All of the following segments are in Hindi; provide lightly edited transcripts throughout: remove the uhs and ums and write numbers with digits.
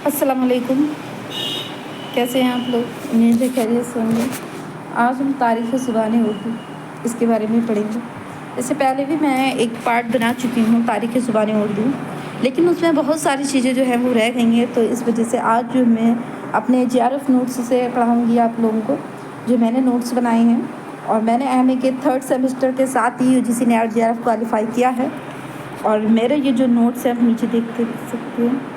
अस्सलाम वालेकुम। कैसे हैं आप लोग? उम्मीद है खैरियत से होंगे। आज हम तारीख़ ज़ुबान उर्दू इसके बारे में पढ़ेंगे। इससे पहले भी मैं एक पार्ट बना चुकी हूँ तारीख़ ज़ुबान उर्दू, लेकिन उसमें बहुत सारी चीज़ें जो हैं वो रह गई हैं। तो इस वजह से आज जो मैं अपने JRF नोट्स से पढ़ाऊँगी आप लोगों को, जो मैंने नोट्स बनाए हैं। और मैंने MA के 3rd सेमेस्टर के साथ ही UGC ने JRF क्वालिफ़ाई किया है। और मेरे ये जो नोट्स हैं आप नीचे देख सकते हैं।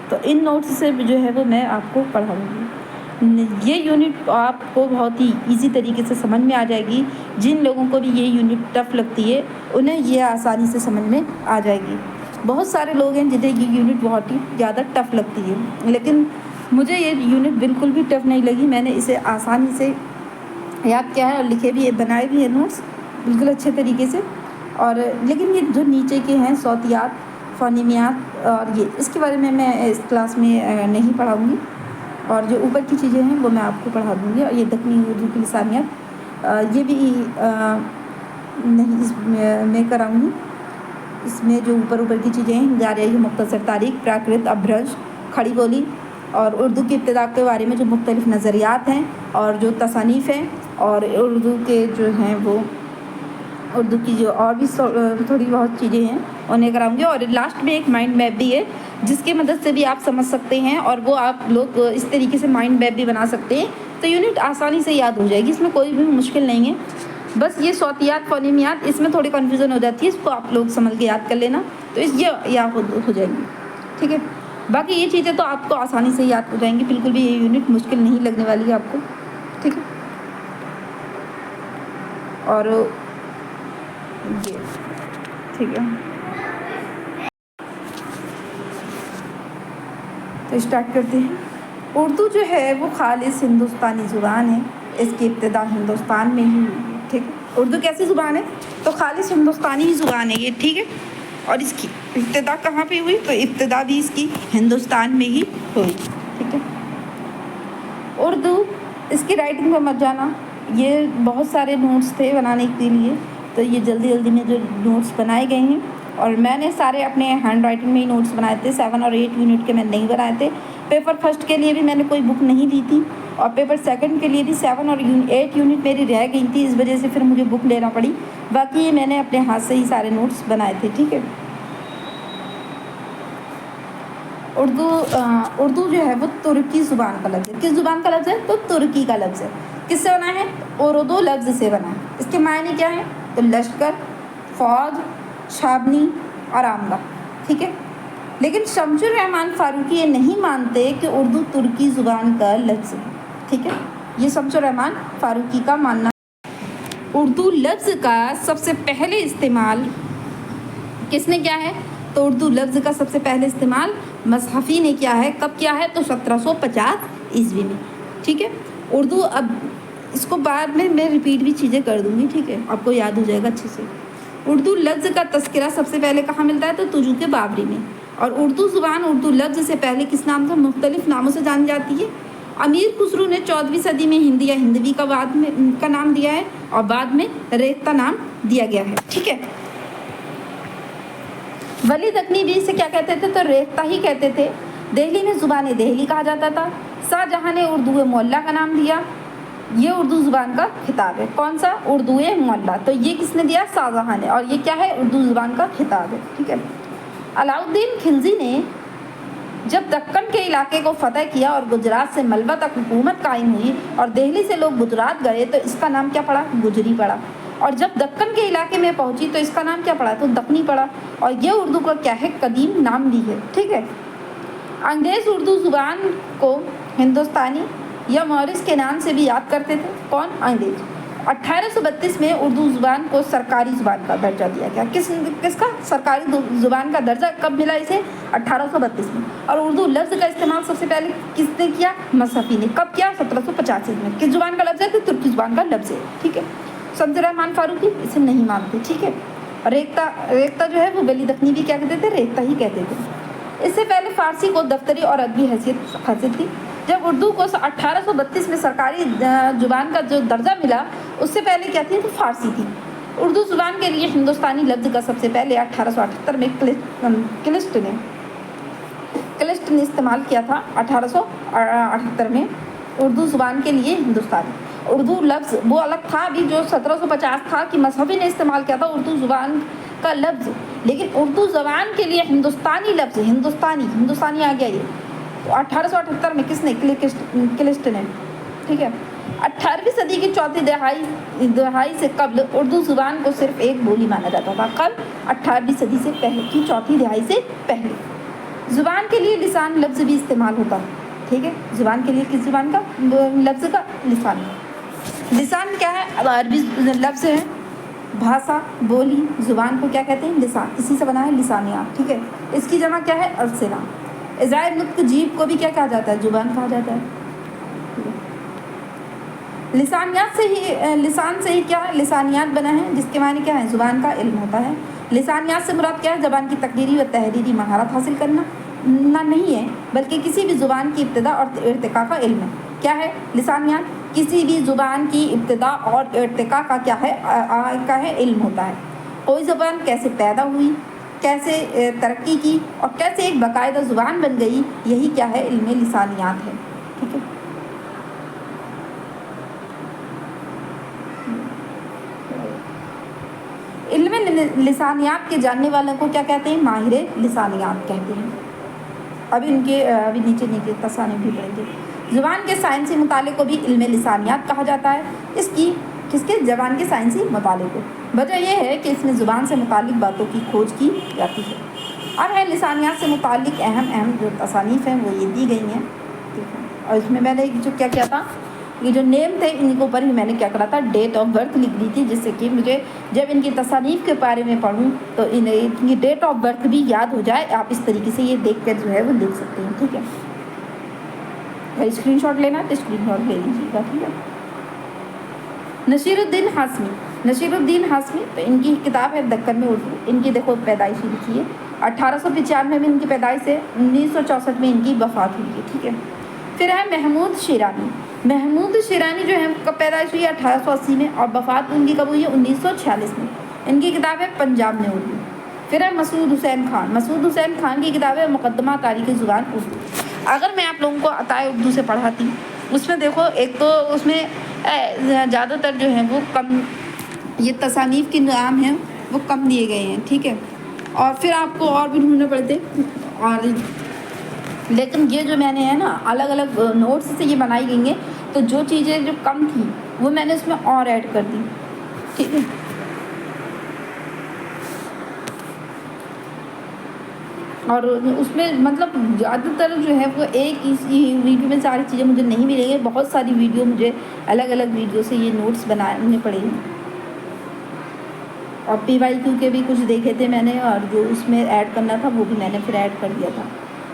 तो इन नोट्स से जो है वो मैं आपको पढ़ाऊँगी। ये यूनिट आपको बहुत ही इजी तरीके से समझ में आ जाएगी। जिन लोगों को भी ये यूनिट टफ़ लगती है उन्हें ये आसानी से समझ में आ जाएगी। बहुत सारे लोग हैं जिन्हें ये यूनिट बहुत ही ज़्यादा टफ़ लगती है, लेकिन मुझे ये यूनिट बिल्कुल भी टफ़ नहीं लगी। मैंने इसे आसानी से याद किया है और लिखे भी है, बनाए भी हैं नोट्स बिल्कुल अच्छे तरीके से। और लेकिन ये जो नीचे के हैं सौतियात, फ़ोनीमियात और ये इसके बारे में मैं इस क्लास में नहीं पढ़ाऊँगी। और जो ऊपर की चीज़ें हैं वो मैं आपको पढ़ा दूँगी। और ये दक्कनी उर्दू की लिसानियत ये भी नहीं इसमें मैं कराऊँगी। इसमें जो ऊपर की चीज़ें हैं जारियाई, मुख्तसर तारीख़, प्राकृत, अभ्रंश, खड़ी बोली और उर्दू की इब्तिदा के बारे में जो मुख्तलिफ़ नज़रियात हैं और जो तसानीफ़ हैं और उर्दू के जो हैं वो उर्दू की जो और भी थोड़ी बहुत चीज़ें हैं उन्हें कराऊंगी। और लास्ट में एक माइंड मैप भी है जिसकी मदद से भी आप समझ सकते हैं और वो आप लोग इस तरीके से माइंड मैप भी बना सकते हैं, तो यूनिट आसानी से याद हो जाएगी। इसमें कोई भी मुश्किल नहीं है। बस ये सौतियात, फ़ोनीमियात इसमें थोड़ी कन्फ्यूज़न हो जाती है, इसको आप लोग समझ के याद कर लेना, तो ये याद हो जाएंगी। ठीक है, बाकी ये चीज़ें तो आपको आसानी से याद हो जाएंगी। बिल्कुल भी ये यूनिट मुश्किल नहीं लगने वाली है आपको। ठीक है, और ये ठीक है, तो स्टार्ट करते हैं। उर्दू जो है वो खालिस हिंदुस्तानी ज़ुबान है। इसकी इब्तिदा हिंदुस्तान में ही हुई है। ठीक है, उर्दू कैसी ज़ुबान है? तो खालिस हिंदुस्तानी ज़ुबान है ये। ठीक है, और इसकी इब्तिदा कहाँ पे हुई? तो इब्तिदा भी इसकी हिंदुस्तान में ही हुई। ठीक है, उर्दू इसकी राइटिंग में मत जाना, ये बहुत सारे नोट्स थे बनाने के लिए, तो ये जल्दी में जो नोट्स बनाए गए हैं और मैंने सारे अपने हैंड राइटिंग में ही नोट्स बनाए थे। 7 और 8 यूनिट के मैंने नहीं बनाए थे। पेपर फर्स्ट के लिए भी मैंने कोई बुक नहीं ली थी और पेपर सेकंड के लिए भी 7 और 8 यूनिट मेरी रह गई थी, इस वजह से फिर मुझे बुक लेना पड़ी। बाकी ये मैंने अपने हाथ से ही सारे नोट्स बनाए थे। ठीक है, उर्दू जो है वो तुर्की ज़ुबान का लफ्ज़ है। किस ज़ुबान का लफ्ज़ है? तो तुर्की का लफ्ज़ है। किससे बना है? उर्दू लफ्ज़ से बना है। इसके मायने क्या हैं? तो लश्कर, फ़ौज, छावनी और आमला। ठीक है, लेकिन शमसुर रहमान फ़ारूकी ये नहीं मानते कि उर्दू तुर्की ज़ुबान का लफ्ज़ है। ठीक है, ये शमसुर रहमान फ़ारूकी का मानना। उर्दू लफ्ज़ का सबसे पहले इस्तेमाल किसने किया है? तो उर्दू लफ्ज़ का सबसे पहले इस्तेमाल मसहफ़ी ने किया है। कब किया है? तो 1750 ईस्वी में। ठीक है, उर्दू अब इसको बाद में मैं रिपीट भी चीज़ें कर दूँगी। ठीक है, आपको याद हो जाएगा अच्छे से। उर्दू लफ्ज़ का तज़किरा सबसे पहले कहाँ मिलता है? तो तुजूक बाबरी में। और उर्दू ज़ुबान उर्दू लफ्ज़ से पहले किस नाम से, मुख्तलिफ़ नामों से जानी जाती है। अमीर खुसरू ने 14वीं सदी में हिंदी या हिंदवी का बाद में का नाम दिया है और बाद में रेख्ता नाम दिया गया है। ठीक है, वली दक्कनी भी इसे क्या कहते थे? तो रेख्ता ही कहते थे। दिल्ली में ज़ुबान दिल्ली कहा जाता था। शाहजहाँ ने उर्दू मोहल्ला का नाम दिया। ये उर्दू ज़ुबान का खिताब है। कौन सा? उर्दू मोहल्ला। तो ये किसने दिया? शाहजहाँ ने। और ये क्या है? उर्दू ज़ुबान का खिताब है। ठीक है, अलाउद्दीन खिलजी ने जब दक्कन के इलाके को फतह किया और गुजरात से मलबा तक हुकूमत कायम हुई और दिल्ली से लोग गुजरात गए तो इसका नाम क्या पड़ा? गुजरी पड़ा। और जब दक्कन के इलाके में पहुंची तो इसका नाम क्या पड़ा? तो दक्कनी पड़ा। और ये उर्दू का क्या है? कदीम नाम भी है। ठीक है, अंग्रेज़ उर्दू ज़ुबान को हिंदुस्तानी या मॉरिस के नाम से भी याद करते थे। कौन? अंग्रेज। 1832 में उर्दू ज़ुबान को सरकारी ज़ुबान का दर्जा दिया गया। किसका? सरकारी ज़ुबान का दर्जा कब मिला इसे? 1832 में। और उर्दू लफ्ज़ का इस्तेमाल सबसे पहले किसने किया? मसहफ़ी ने। कब किया? 1785 में। किस ज़ुबान का लफ्ज़ है? तो तुर्की ज़ुबान का लफ्ज़ है। ठीक है, शमसुर रहमान फ़ारूकी इसे नहीं मानते। ठीक है, रेख्ता जो है वो वली दक्कनी भी क्या कहते थे? रेख्ता ही कहते थे। इससे पहले फ़ारसी को दफ्तरी और अदबी हैसियत हासिल थी। जब उर्दू को 1832 में सरकारी ज़ुबान का जो दर्जा मिला, उससे पहले क्या थी? तो फ़ारसी थी। उर्दू ज़ुबान के लिए हिंदुस्तानी लफ्ज़ का सबसे पहले 1878 में क्लिस्ट ने क्लिस्ट ने इस्तेमाल किया था 1878 में उर्दू ज़ुबान के लिए हिंदुस्तानी। उर्दू लफ्ज़ वो अलग था अभी जो 1750 था कि मसहबी ने इस्तेमाल किया था उर्दू ज़ुबान का लफ्ज़, लेकिन उर्दू ज़बान के लिए हिंदुस्तानी लफ्ज़ हिंदुस्तानी आ गया ये तो 1878 में किसने? क्लिस्ट ने। ठीक है। 18वीं सदी की चौथी दहाई से कबल उर्दू ज़ुबान को सिर्फ एक बोली माना जाता था। कब? 18वीं सदी से पहले की चौथी दहाई से पहले। ज़ुबान के लिए लिसान लफ्ज़ भी इस्तेमाल होता है। ठीक है। ज़ुबान के लिए किस ज़ुबान का लफ्ज़ का? लिसान। लिसान क्या है? अरबी लफ्ज़ है, भाषा, बोली। ज़ुबान को क्या कहते हैं? लिसान। इसी से बना है लिसानियात। ठीक है। इसकी जमा क्या है? अल्सिना। इज़ाए नुत्क जीभ को भी क्या कहा जाता है? ज़ुबान कहा जाता है। लिसानियात लिसान से ही क्या है? लिसानियात बना है, जिसके माने क्या है? ज़ुबान का इल्म होता है। लिसानियात से मुराद क्या है? ज़बान की तकरीरी व तहरीरी महारत हासिल करना ना नहीं है, बल्कि किसी भी ज़ुबान की इब्तिदा और इर्तिका का इल्म है। क्या है लिसानियात? किसी भी ज़ुबान की इब्तिदा और इर्तिका का क्या है? इल्म होता है। कोई ज़ुबान कैसे पैदा हुई, कैसे तरक्की की और कैसे एक बाकायदा ज़ुबान बन गई, यही क्या है? इल्म लिसानियात है। ठीक है। इल्म लिसानियात के जानने वालों को क्या कहते हैं? माहिर लिसानियात कहते हैं। अभी नीचे तसानी भी पढ़ेंगे। ज़ुबान के साइंसी मुताले को भी इल्म लिसानियात कहा जाता है। किसके? ज़बान के साइंसी मुताले को। वजह यह है कि इसमें ज़ुबान से मुतालिक बातों की खोज की जाती है। अब है लिसानियात से मुतालिक अहम जो तसानीफ़ हैं वो ये दी गई हैं। ठीक है। और इसमें मैंने जो क्या किया था, ये जो नेम थे इनके ऊपर ही मैंने क्या करा था? डेट ऑफ बर्थ लिख दी थी, जिससे कि मुझे जब इनकी तसानीफ़ के बारे में पढ़ूँ तो इनकी डेट ऑफ बर्थ भी याद हो जाए। आप इस तरीके से ये देख कर जो है वो लिख सकते हैं। ठीक है। अगर स्क्रीनशॉट लेना है तो स्क्रीनशॉट ले लीजिएगा। ठीक है। नसीरुद्दीन हाशमी तो इनकी किताब है दक्कन में उर्दू। इनकी देखो पैदाइश लिखी है 1895 में इनकी पैदाइश है, 1964 में इनकी वफ़ात हुई है। ठीक है। फिर है महमूद शिरानी जो है कब पैदाइश हुई है? 1880 में और वफ़ात उनकी कब हुई है? 1946 में। इनकी किताब है पंजाब में उर्दू। फिर है मसूद हुसैन खान की किताब है मुक़द्दमा तारीख़ ज़ुबान उर्दू। अगर मैं आप लोगों को अताए उर्दू से पढ़ाती, उसमें देखो एक तो उसमें ज़्यादातर जो है वो कम ये तसानीफ़ के नाम हैं वो कम दिए गए हैं। ठीक है। और फिर आपको और भी ढूंढने पड़ते और लेकिन ये जो मैंने है ना अलग अलग नोट्स से ये बनाई गई हैं, तो जो चीज़ें जो कम थी वो मैंने उसमें और ऐड कर दी। ठीक है। और उसमें मतलब ज़्यादातर जो है वो एक इसी वीडियो में सारी चीज़ें मुझे नहीं मिलेंगी, बहुत सारी वीडियो मुझे अलग अलग वीडियो से ये नोट्स बनाने पड़े हैं। और PYQ के भी कुछ देखे थे मैंने, और जो उसमें ऐड करना था वो भी मैंने फिर ऐड कर दिया था।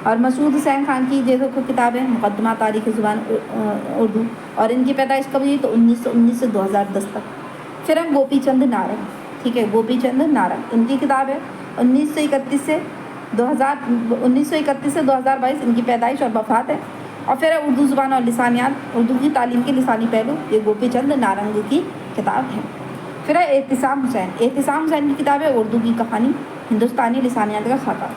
और मसूद हुसैन खान की जैसे किताब है मुक़द्दमा तारीख़ ज़ुबान उर्दू, और इनकी पैदाइश कब हुई? तो 1919 से 2010 तक। फिर हम गोपी चंद नारंग। ठीक है। गोपी चंद नारंग इनकी किताब है 1931 से 2022 इनकी पैदाइश और वफ़ात है। और फिर है उर्दू ज़ुबान और लिसानियात, उर्दू की तालीम के लिसानी पहलू, ये गोपी चंद नारंग की किताब है। फिर है एहतिसाम हुसैन की किताब है उर्दू की कहानी, हिंदुस्तानी लिसानियात का खाका।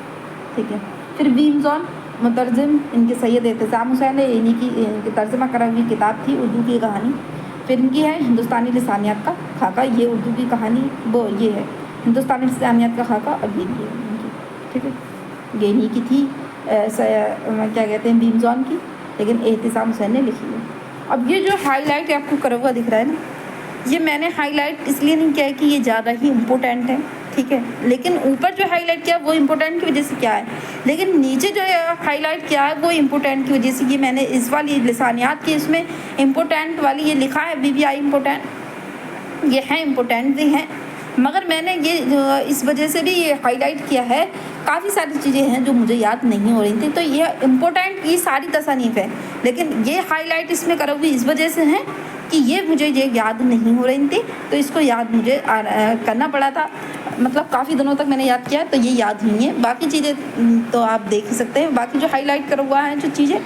ठीक है। फिर बीमज़ॉन मुतरजम इनके सैयद एहतिसाम हुसैन है, इन्हीं की तर्जमा करा हुई किताब थी उर्दू की कहानी। फिर इनकी है हिंदुस्तानी लिसानियात का खाका, ये उर्दू की कहानी वो ये है हिंदुस्तानी लिसानियात का खाका। अब ये इनकी। ठीक है। ये इन्हीं की थी क्या कहते हैं बीमज़ॉन की, लेकिन एहतिसाम हुसैन ने लिखी है। अब ये जो हाईलाइट आपको करा हुआ दिख रहा है ना, ये मैंने हाईलाइट इसलिए नहीं किया है कि ये ज़्यादा ही इम्पोर्टेंट है। ठीक है। लेकिन ऊपर जो हाईलाइट किया वो इम्पोर्टेंट की वजह से क्या है, लेकिन नीचे जो हाईलाइट किया है वो इम्पोर्टेंट की वजह से। ये मैंने इस वाली लिसानियात की इसमें इम्पोर्टेंट वाली ये लिखा है BBI इम्पोर्टेंट, ये है इम्पोर्टेंट भी हैं, मगर मैंने ये इस वजह से भी ये हाईलाइट किया है। काफ़ी सारी चीज़ें हैं जो मुझे याद नहीं हो रही थी, तो ये इम्पोर्टेंट ये सारी तसानीफ़ है, लेकिन ये हाईलाइट इसमें करा हुई इस वजह से है कि ये मुझे ये याद नहीं हो रही थी, तो इसको याद मुझे करना पड़ा था। मतलब काफ़ी दिनों तक मैंने याद किया, तो ये याद नहीं है। बाकी चीज़ें तो आप देख ही सकते हैं, बाकी जो हाईलाइट करा हुआ है जो चीज़ें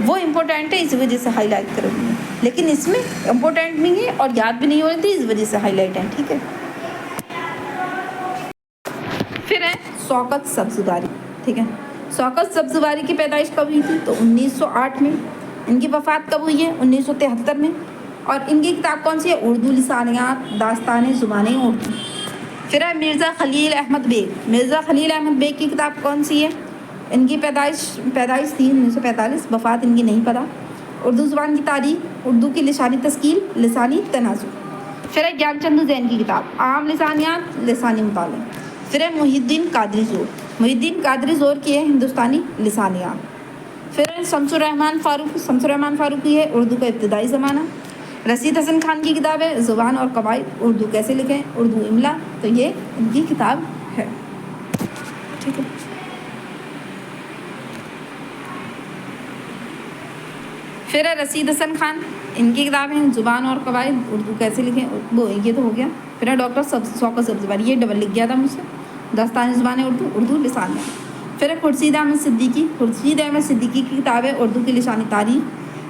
वो इम्पोर्टेंट है, इस वजह से हाईलाइट करा हुई है, लेकिन इसमें इम्पोर्टेंट नहीं है और याद भी नहीं हो रही थी, इस वजह से हाईलाइट है। ठीक है। फिर है शौकत सब्ज़गारी। ठीक है। शौकत सब्ज़वारी की पैदाइश कब हुई थी? तो 1908 में। इनकी वफ़ात कब हुई है? 1973 में। और इनकी किताब कौन सी है? उर्दू लिसानियात दास्तान ज़ुबान उर्दू। फिर है मिर्ज़ा खलील अहमद बेग। मिर्ज़ा खलील अहमद बेग की किताब कौन सी है? इनकी पैदाइश थी 1945, वफ़ात इनकी नहीं पता। उर्दू ज़ुबान की तारीख़, उर्दू की लिसानी तस्कील, लिसानी तनाज़ुर। फिर है ज्ञानचंद जैन की किताब आम लिसानियात लिसानी मुताले। फिर है मुहिद्दीन कादरी ज़ोर। मुहिद्दीन कादरी ज़ोर की है हिंदुस्तानी लिसानियात। फिर है शमसुर रहमान फ़ारूक़ी है उर्दू का इब्तिदाई ज़माना। रशीद हसन खान की किताब है ज़ुबान और कवायद, उर्दू कैसे लिखें, उर्दू इमला। तो ये इनकी किताब है। ठीक है। फिर है रशीद हसन खान, इनकी किताब है ज़ुबान और कवायद, उर्दू कैसे लिखें, वो ये तो हो गया। फिर है डॉक्टर शौकत सब्ज़वारी, ये डबल लिख गया था मुझसे। दास्तान ज़ुबान उर्दू, उर्दू लिसान। फिर है खुर्शीद अहमद सिद्दीकी की किताब है उर्दू की लिसानी तारीख़।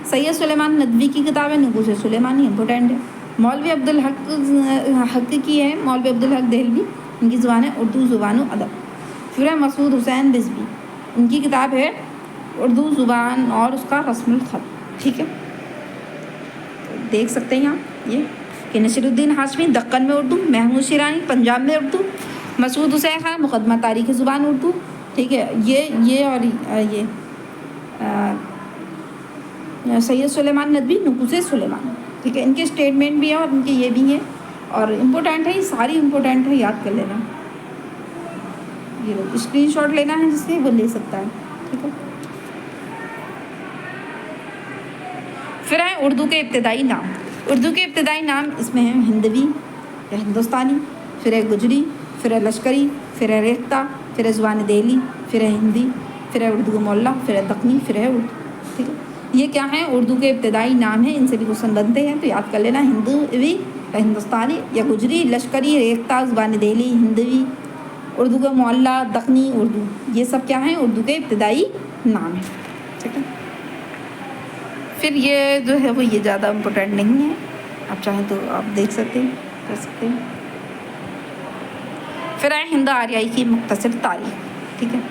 सैयद सुलेमान नदवी की किताब है नुकूश सुलेमानी, इम्पोर्टेंट है। मौलवी अब्दुल हक की है, मौलवी अब्दुल हक देहलवी, इनकी ज़ुबान है उर्दू ज़ुबान अदब। फिर है मसूद हुसैन रिजवी, इनकी किताब है उर्दू ज़ुबान और उसका रस्मुल ख़त। ठीक है, तो देख सकते हैं यहाँ ये कि नसीरुद्दीन हाशमी दक्कन में उर्दू, महमूद शिरानी पंजाब में उर्दू, मसूद हुसैन खान मुक़दमा तारीख़ ज़ुबान उर्दू। ठीक है, ये और ये सैयद सुलेमान नदवी नुकूश सुलेमान। ठीक है, इनके स्टेटमेंट भी हैं और इनके ये भी हैं और इम्पोर्टेंट है, ये सारी इम्पोर्टेंट है, याद कर लेना। ये स्क्रीनशॉट लेना है जिससे वो ले सकता है। ठीक है। फिर है उर्दू के इब्तिदाई नाम। उर्दू के इब्तिदाई नाम इसमें हैं हिंदवी या हिंदुस्तानी, फिर है गुजरी, फिर है लश्करी, फिर है रेख्ता, फिर है ज़ुबान दिल्ली, फिर है हिंदी, फिर है उर्दू मोल्ला, फिर है दक्कनी, फिर है उर्दू। ठीक है, ये क्या है? उर्दू के इब्तिदाई नाम हैं, इनसे भी क्वेश्चन बनते हैं, तो याद कर लेना। हिंदवी या हिंदुस्तानी या गुजरी, लश्करी, रेख्ता, ज़ुबान दिल्ली, हिंदवी, उर्दू का मोल्ला, दक्कनी, उर्दू, ये सब क्या हैं? उर्दू के इब्तिदाई नाम हैं। ठीक है। फिर ये जो है वो ये ज़्यादा इम्पोर्टेंट नहीं है, आप चाहें तो आप देख सकते हैं, कर सकते हैं। फिर है हिंद आर्याई की मुख्तसर तारीख़। ठीक है,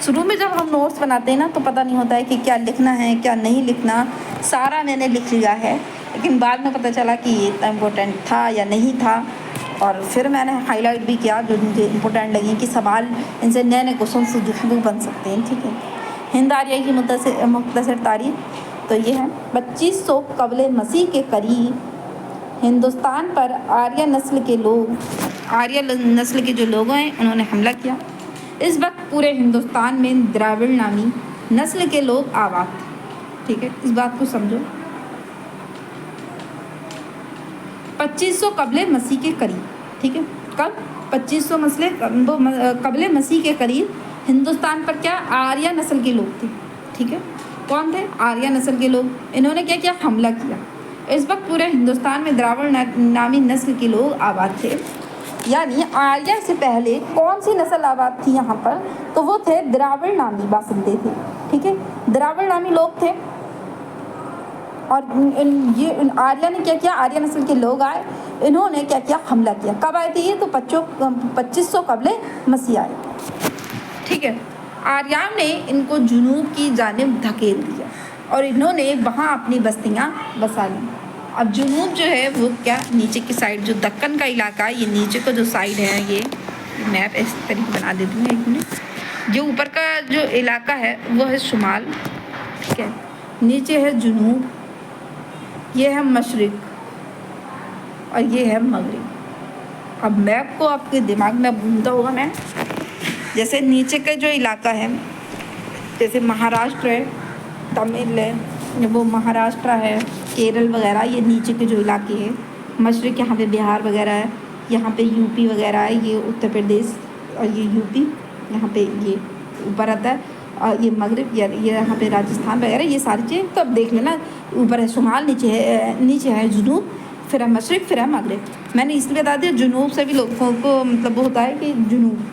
शुरू में जब हम नोट्स बनाते हैं ना तो पता नहीं होता है कि क्या लिखना है क्या नहीं लिखना, सारा मैंने लिख लिया है, लेकिन बाद में पता चला कि ये इतना इम्पोर्टेंट था या नहीं था, और फिर मैंने हाईलाइट भी किया जो मुझे इम्पोर्टेंट लगी कि सवाल इनसे नए नए क्वेश्चन से जो बन सकते हैं। ठीक है, हिंद आर्याई की मुख्तसर तारीख़ तो ये है 2500 कबल मसीह के करीब हिंदुस्तान पर आर्य नस्ल के जो लोग हैं उन्होंने हमला किया। इस वक्त पूरे हिंदुस्तान में द्राविड़ नामी नस्ल के लोग आबाद थे। ठीक है, इस बात को समझो। 2500 कबले मसीह के करीब। ठीक है, कब? 2500 कबले मसीह के करीब हिंदुस्तान पर क्या आर्य नस्ल के लोग थे। ठीक है, कौन थे? आर्य नस्ल के लोग। इन्होंने क्या किया? हमला किया। इस वक्त पूरे हिंदुस्तान में द्राविड़ नामी नस्ल के लोग आबाद थे। यानी आर्य से पहले कौन सी नस्ल आबाद थी यहाँ पर? तो वो थे द्राविड़ नामी बासिंदे थे। ठीक है, द्राविड़ नामी लोग थे। और ये आर्य ने क्या किया? आर्य नस्ल के लोग आए, इन्होंने क्या किया? हमला किया। कब आए थे ये? तो 2500 कबले मसीह आए। ठीक है, आर्याओं ने इनको जुनूब की जानिब धकेल दिया और इन्होंने वहाँ अपनी बस्तियाँ बसा ली। अब जुनूब जो है वो क्या? नीचे की साइड, जो दक्कन का इलाका है, ये नीचे का जो साइड है, ये मैप इस तरीके बना देती हूँ एक मिनट। जो ऊपर का जो इलाका है वो है शुमाल। ठीक है, नीचे है जुनूब, ये है मशरिक और ये है मगरिब। अब मैप को आपके दिमाग में घूमता होगा मैं, जैसे नीचे का जो इलाका है, जैसे महाराष्ट्र है, तमिल है, वो महाराष्ट्र है, केरल वगैरह, ये नीचे के जो इलाके हैं। मशरिक यहाँ पे बिहार वगैरह है, यहाँ पे यूपी वगैरह है, ये उत्तर प्रदेश और ये यूपी यहाँ पे ये ऊपर आता है, और ये मगरिब ये यहाँ पे राजस्थान वगैरह, ये सारी चीज़ें तो अब देख लेना। ऊपर है शुमाल, नीचे है जुनूब, फिर है मशरिक, फिर है मगरिब। मैंने इसलिए बता दिया जुनूब से भी लोगों को मतलब होता है कि जुनूब,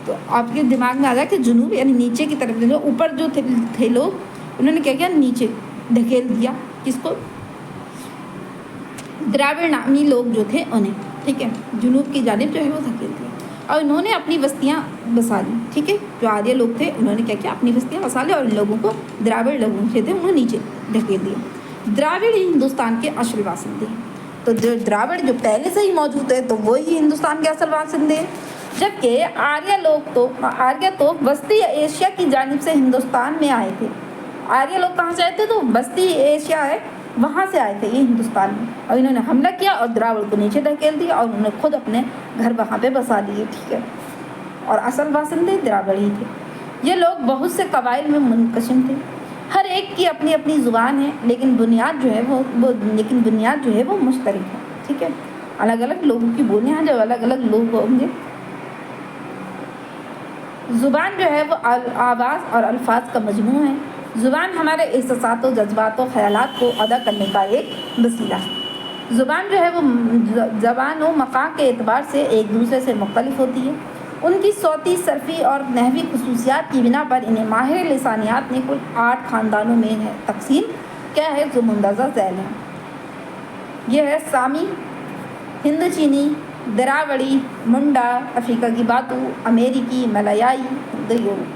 तो आपके दिमाग में आ जाए कि जुनूब यानी नीचे की तरफ। जो ऊपर जो थे लोग, उन्होंने क्या किया? नीचे धकेल दिया। किसको? द्राविड़ नामी लोग जो थे उन्हें। ठीक है, जुनूब की जानिब जो है वो धकेल दिया और इन्होंने अपनी बस्तियाँ बसा ली, ठीक है। जो आर्य लोग थे उन्होंने क्या किया, अपनी बस्तियाँ बसा ली और इन लोगों को द्राविड़ लोगों थे उन्होंने नीचे ढकेल दिया। द्राविड़ ही हिंदुस्तान के असल बासिंदे हैं। तो जो द्राविड़ जो पहले से ही मौजूद है तो वही हिंदुस्तान के असल बासिंदे हैं, जबकि आर्य तो वस्ती एशिया की जानिब से हिंदुस्तान में आए थे। आर्य लोग कहाँ से आए थे, तो बस्ती एशिया है वहाँ से आए थे ये हिंदुस्तान में, और इन्होंने हमला किया और द्राविड़ को नीचे ढकेल दिया और उन्होंने खुद अपने घर वहाँ पे बसा लिए, ठीक है। और असल बासिंदे द्राविड़ ही थे। ये लोग बहुत से कबाइल में मुनकशिम थे, हर एक की अपनी अपनी ज़ुबान है, लेकिन बुनियाद जो है वो मुश्तरक है, ठीक है। अलग अलग लोगों की बोलियाँ जो अलग अलग लोग होंगे। ज़ुबान जो है वो आवाज़ और अल्फाज का मजमू है। ज़ुबान हमारे एहसासात और जज्बात और ख़यालात को अदा करने का एक वसीला है। ज़ुबान जो है वो ज़बान व मक़ाम के एतबार से एक दूसरे से मुख्तलिफ होती है। उनकी सौती, सर्फ़ी और नहवी खुसूसियात की बिना पर इन्हें माहिर लिसानियात ने कुल 8 ख़ानदानों में तकसीम क्या है जो मुंदरजा झैल है। ये है सामी, हिंद चीनी, द्रावड़ी, मुंडा, अफ्रीका की बातू, अमेरिकी, मलयाई, हिंद।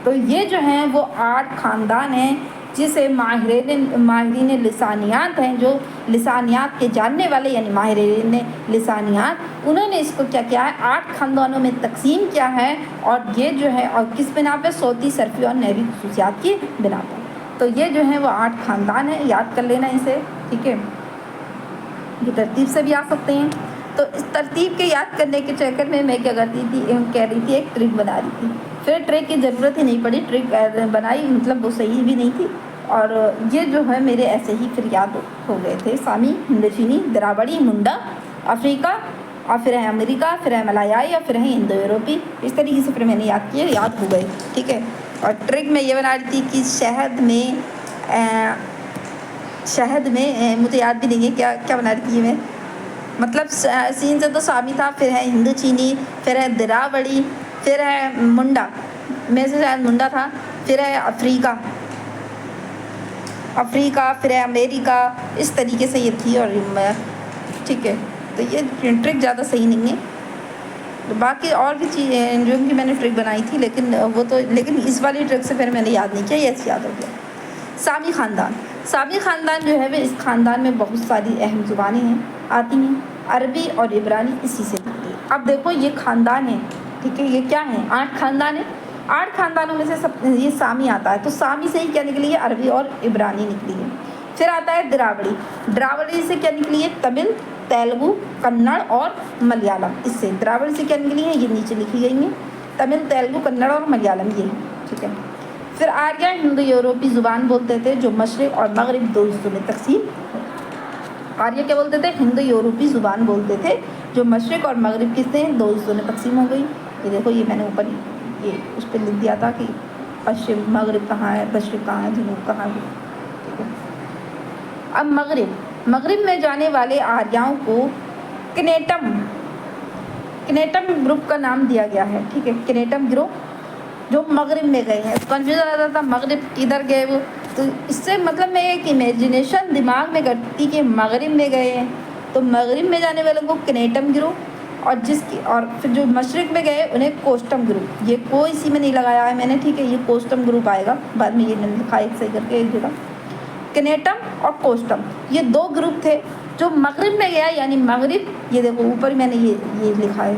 तो ये जो हैं वो 8 ख़ानदान हैं जिसे माहिरीन लिसानियात हैं, जो लिसानियात के जानने वाले यानी माहिरीन लिसानियात, उन्होंने इसको क्या किया है, 8 ख़ानदानों में तकसीम किया है। और ये जो है और किस बिना पे, सौती, सर्फ़ी और नहवी खुसूसियात की बिना पर। तो ये जो है वो 8 ख़ानदान हैं, याद कर लेना इसे, ठीक है। ये तरतीब से भी आ सकते हैं। तो इस तरतीब के याद करने के चक्कर में मैं क्या करती थी, कह रही थी एक ट्रिक बना रही थी, फिर ट्रिक की ज़रूरत ही नहीं पड़ी, ट्रिक बनाई मतलब वो सही भी नहीं थी, और ये जो है मेरे ऐसे ही फिर याद हो गए थे। सामी, हिंदचीनी, द्रावड़ी, मुंडा, अफ्रीका, और फिर है अमेरिका, फिर है मलयाई, और फिर है इंडो यूरोपी। इस तरीके से फिर मैंने याद किए, याद हो गए, ठीक है। और ट्रिक में ये बना रही थी कि शहद में मुझे याद भी नहीं है क्या क्या बना रही थी मैं, मतलब सीन से तो सामी था, फिर है हिंदू चीनी, फिर है द्रावड़ी, फिर है मुंडा, में से शायद मुंडा था, फिर है अफ्रीका, फिर है अमेरिका। इस तरीके से ये थी, और ठीक है। तो ये ट्रिक ज़्यादा सही नहीं है। तो बाकी और भी चीज़ें जो कि मैंने ट्रिक बनाई थी, लेकिन इस वाली ट्रिक से फिर मैंने याद नहीं किया, ये याद हो गया। सामी ख़ानदान जो है वो, इस ख़ानदान में बहुत सारी अहम ज़ुबानें हैं आती हैं, अरबी और इब्रानी इसी से निकली है। अब देखो ये ख़ानदान है, ठीक है, ये क्या है, 8 ख़ानदान है। 8 ख़ानदानों में से सब ये सामी आता है, तो सामी से ही क्या निकली है, अरबी और इब्रानी निकली है। फिर आता है द्रावड़ी से क्या निकली है, तमिल, तेलुगु, कन्नड़ और मलयालम। इससे द्रावड़ी से क्या निकली है, ये नीचे लिखी गई हैं, तमिल, तेलुगु, कन्नड़ और मलयालम, ये है, ठीक है। फिर आर्य हिंदू यूरोपी ज़ुबान बोलते थे, जो मशरिक़ और मगरिब 2 हिस्सों में तकसीम। आर्य क्या बोलते थे, हिंदू यूरोपी ज़ुबान बोलते थे, जो मशरिक़ और मगरिब किससे हैं, 2 हिस्सों में तकसीम हो गई। ये देखो, ये मैंने ऊपर ये उस पर लिख दिया था कि पश्चिम मगरिब कहाँ है, मशरिक़ कहाँ है, जनूब कहाँ है, ठीक है। अब मगरिब में जाने वाले आर्यों को कनेटम ग्रुप का नाम दिया गया है, ठीक है। कनेटम ग्रुप जो मगरिब में गए हैं, कन्फ्यूज़न आता था मगरिब किधर गए वो, तो इससे मतलब मैं एक इमेजिनेशन दिमाग में करती कि मगरिब में गए हैं, तो मगरिब में जाने वालों को कनेटम ग्रुप, और फिर जो मशरिक़ में गए उन्हें कोस्टम ग्रुप। ये कोई इसी में नहीं लगाया है मैंने, ठीक है, ये कोस्टम ग्रुप आएगा बाद में, ये मैंने लिखा एक सही करके एक जगह। कनेटम और कोस्टम ये 2 ग्रुप थे जो मगरिब में गया, यानी मगरिब, ये देखो ऊपर मैंने ये लिखा है,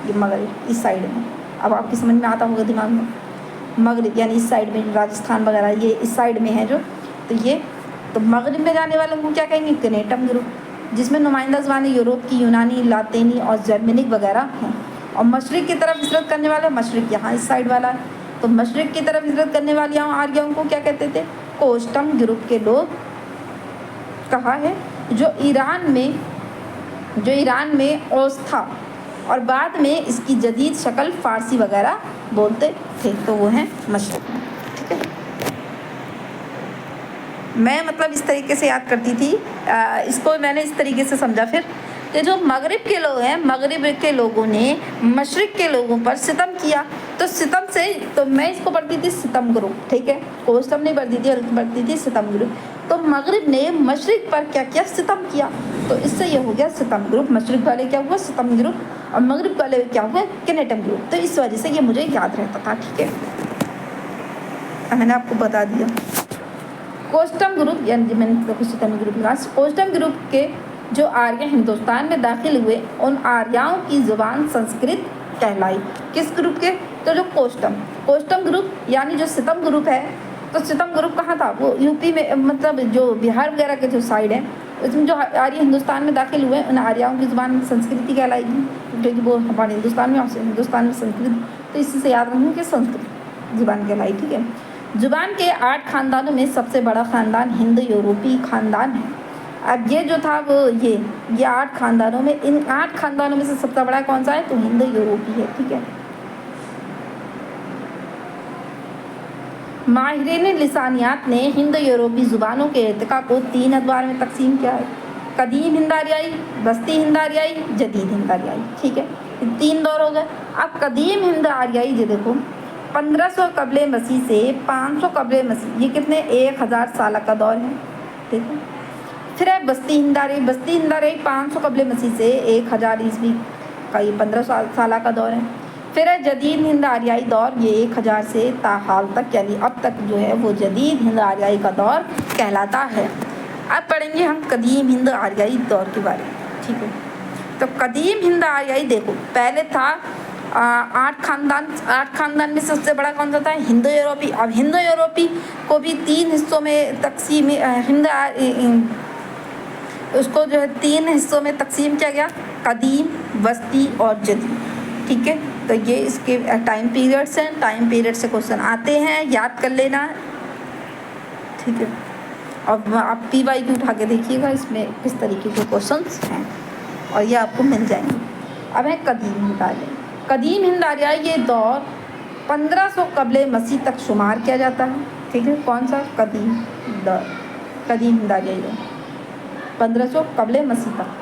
ये मगरिब इस साइड में, अब आपकी समझ में आता होगा दिमाग में, मगरिब यानी इस साइड में, राजस्थान वगैरह ये इस साइड में है जो, तो मगरिब में जाने वालों को क्या कहेंगे, कनेटम ग्रुप, जिसमें नुमाइंदा ज़बानें यूरोप की यूनानी, लातीनी और जर्मनिक वगैरह हैं। और मशरिक़ की तरफ हिजरत करने वाले, मशरिक़ यहाँ इस साइड वाला है, तो मशरिक़ की तरफ हिजरत करने वाले आर्यों को क्या कहते थे, कोस्टम ग्रुप के लोग कहा है, जो ईरान में ओस था और बाद में इसकी जदीद शक्ल फ़ारसी वगैरह बोलते थे, तो वो हैं मशरिक़ में, ठीक है। मैं मतलब इस तरीके से याद करती थी, इसको मैंने इस तरीके से समझा फिर कि जो मगरिब के लोग हैं, मगरिब के लोगों ने मशरिक़ के लोगों पर सितम किया, तो सितम से, तो मैं इसको पढ़ती थी सितम ग्रुप, ठीक है, कोस्टम नहीं पढ़ती थी और पढ़ती थी सितम ग्रुप। तो मगरिब ने मशरिक पर क्या किया, सितम किया। तो इससे ये हो गया सितम ग्रुप, मशरिक वाले क्या हुआ, सितम ग्रुप, और मगरिब वाले क्या हुआ, कनेटम ग्रुप। तो इस वजह से ये मुझे याद रहता था। ठीक है, मैंने आपको बता दिया। कोस्टम ग्रुप, यानी मैंने देखो सितम ग्रुप लिखा, कोस्टम ग्रुप के जो आर्य हिंदुस्तान में दाखिल हुए उन आर्याओं की ज़ुबान संस्कृत कहलाई। किस ग्रुप के, तो जो कोस्टम ग्रुप यानी जो सितम ग्रुप है, तो सितम ग्रुप कहाँ था, वो यूपी में, मतलब जो बिहार वगैरह के जो साइड है, उसमें जो आर्य हिंदुस्तान में दाखिल हुए उन आर्याओं की ज़ुबान संस्कृति कहलाएगी, क्योंकि वो हमारे हिंदुस्तान में संस्कृत, तो इसी से याद रखूँ कि संस्कृत ज़ुबान कहलाई। ठीक है, ज़ुबान के 8 ख़ानदानों में सबसे बड़ा ख़ानदान हिंद यूरोपी ख़ानदान है। अब ये जो था वो ये 8 ख़ानदानों में, इन 8 ख़ानदानों में से सबसे बड़ा कौन सा है, तो हिंद यूरोपी है। ठीक है, माहिरीन लिसानियात ने हिंद यूरोपी ज़ुबानों के इर्तिका को 3 अदवार में तकसीम किया है, कदीम हिंद आर्याई, वस्ती हिंद आर्याई, जदीद हिंद आर्याई। ठीक है, 3 दौर हो गए। अब कदीम हिंद आर्याई जो देखो 1500 कबले मसीह से 500 कबले मसीह, ये कितने 1000 साल का दौर है। ठीक है, फिर है बस्ती हिंद आर्याई 500 कबले मसीह से 1000 ईस्वी का, ये 1500 साल का दौर है। फिर है जदीद हिंद आर्याई दौर, ये 1000 से ताहाल तक, यानी अब तक जो है वो जदीद हिंद आर्याई का दौर कहलाता है। अब पढ़ेंगे हम कदीम हिंद आर्याई दौर के बारे में। ठीक है, तो कदीम हिंद आर्याई देखो पहले था 8 ख़ानदान में सबसे बड़ा कौन सा था, हिंदो यूरोपी। अब हिंदो यूरोपी को भी 3 हिस्सों में तकसीम, उसको जो है 3 हिस्सों में तकसीम किया गया, कदीम, वस्ती और जदीद। ठीक है, तो ये इसके टाइम पीरियड्स हैं, टाइम पीरियड से क्वेश्चन आते हैं, याद कर लेना। ठीक है, और आप PYQ उठा के देखिएगा इसमें किस तरीके के क्वेश्चंस हैं, और ये आपको मिल जाएंगे। अब है कदीम हिंद आर्याई। कदीम हिंद आर्याई ये दौर 1500 कबले मसीह तक शुमार किया जाता है। ठीक है, कौन सा, कदीम हिंद आर्याई दौर 1500 कबले मसीह तक।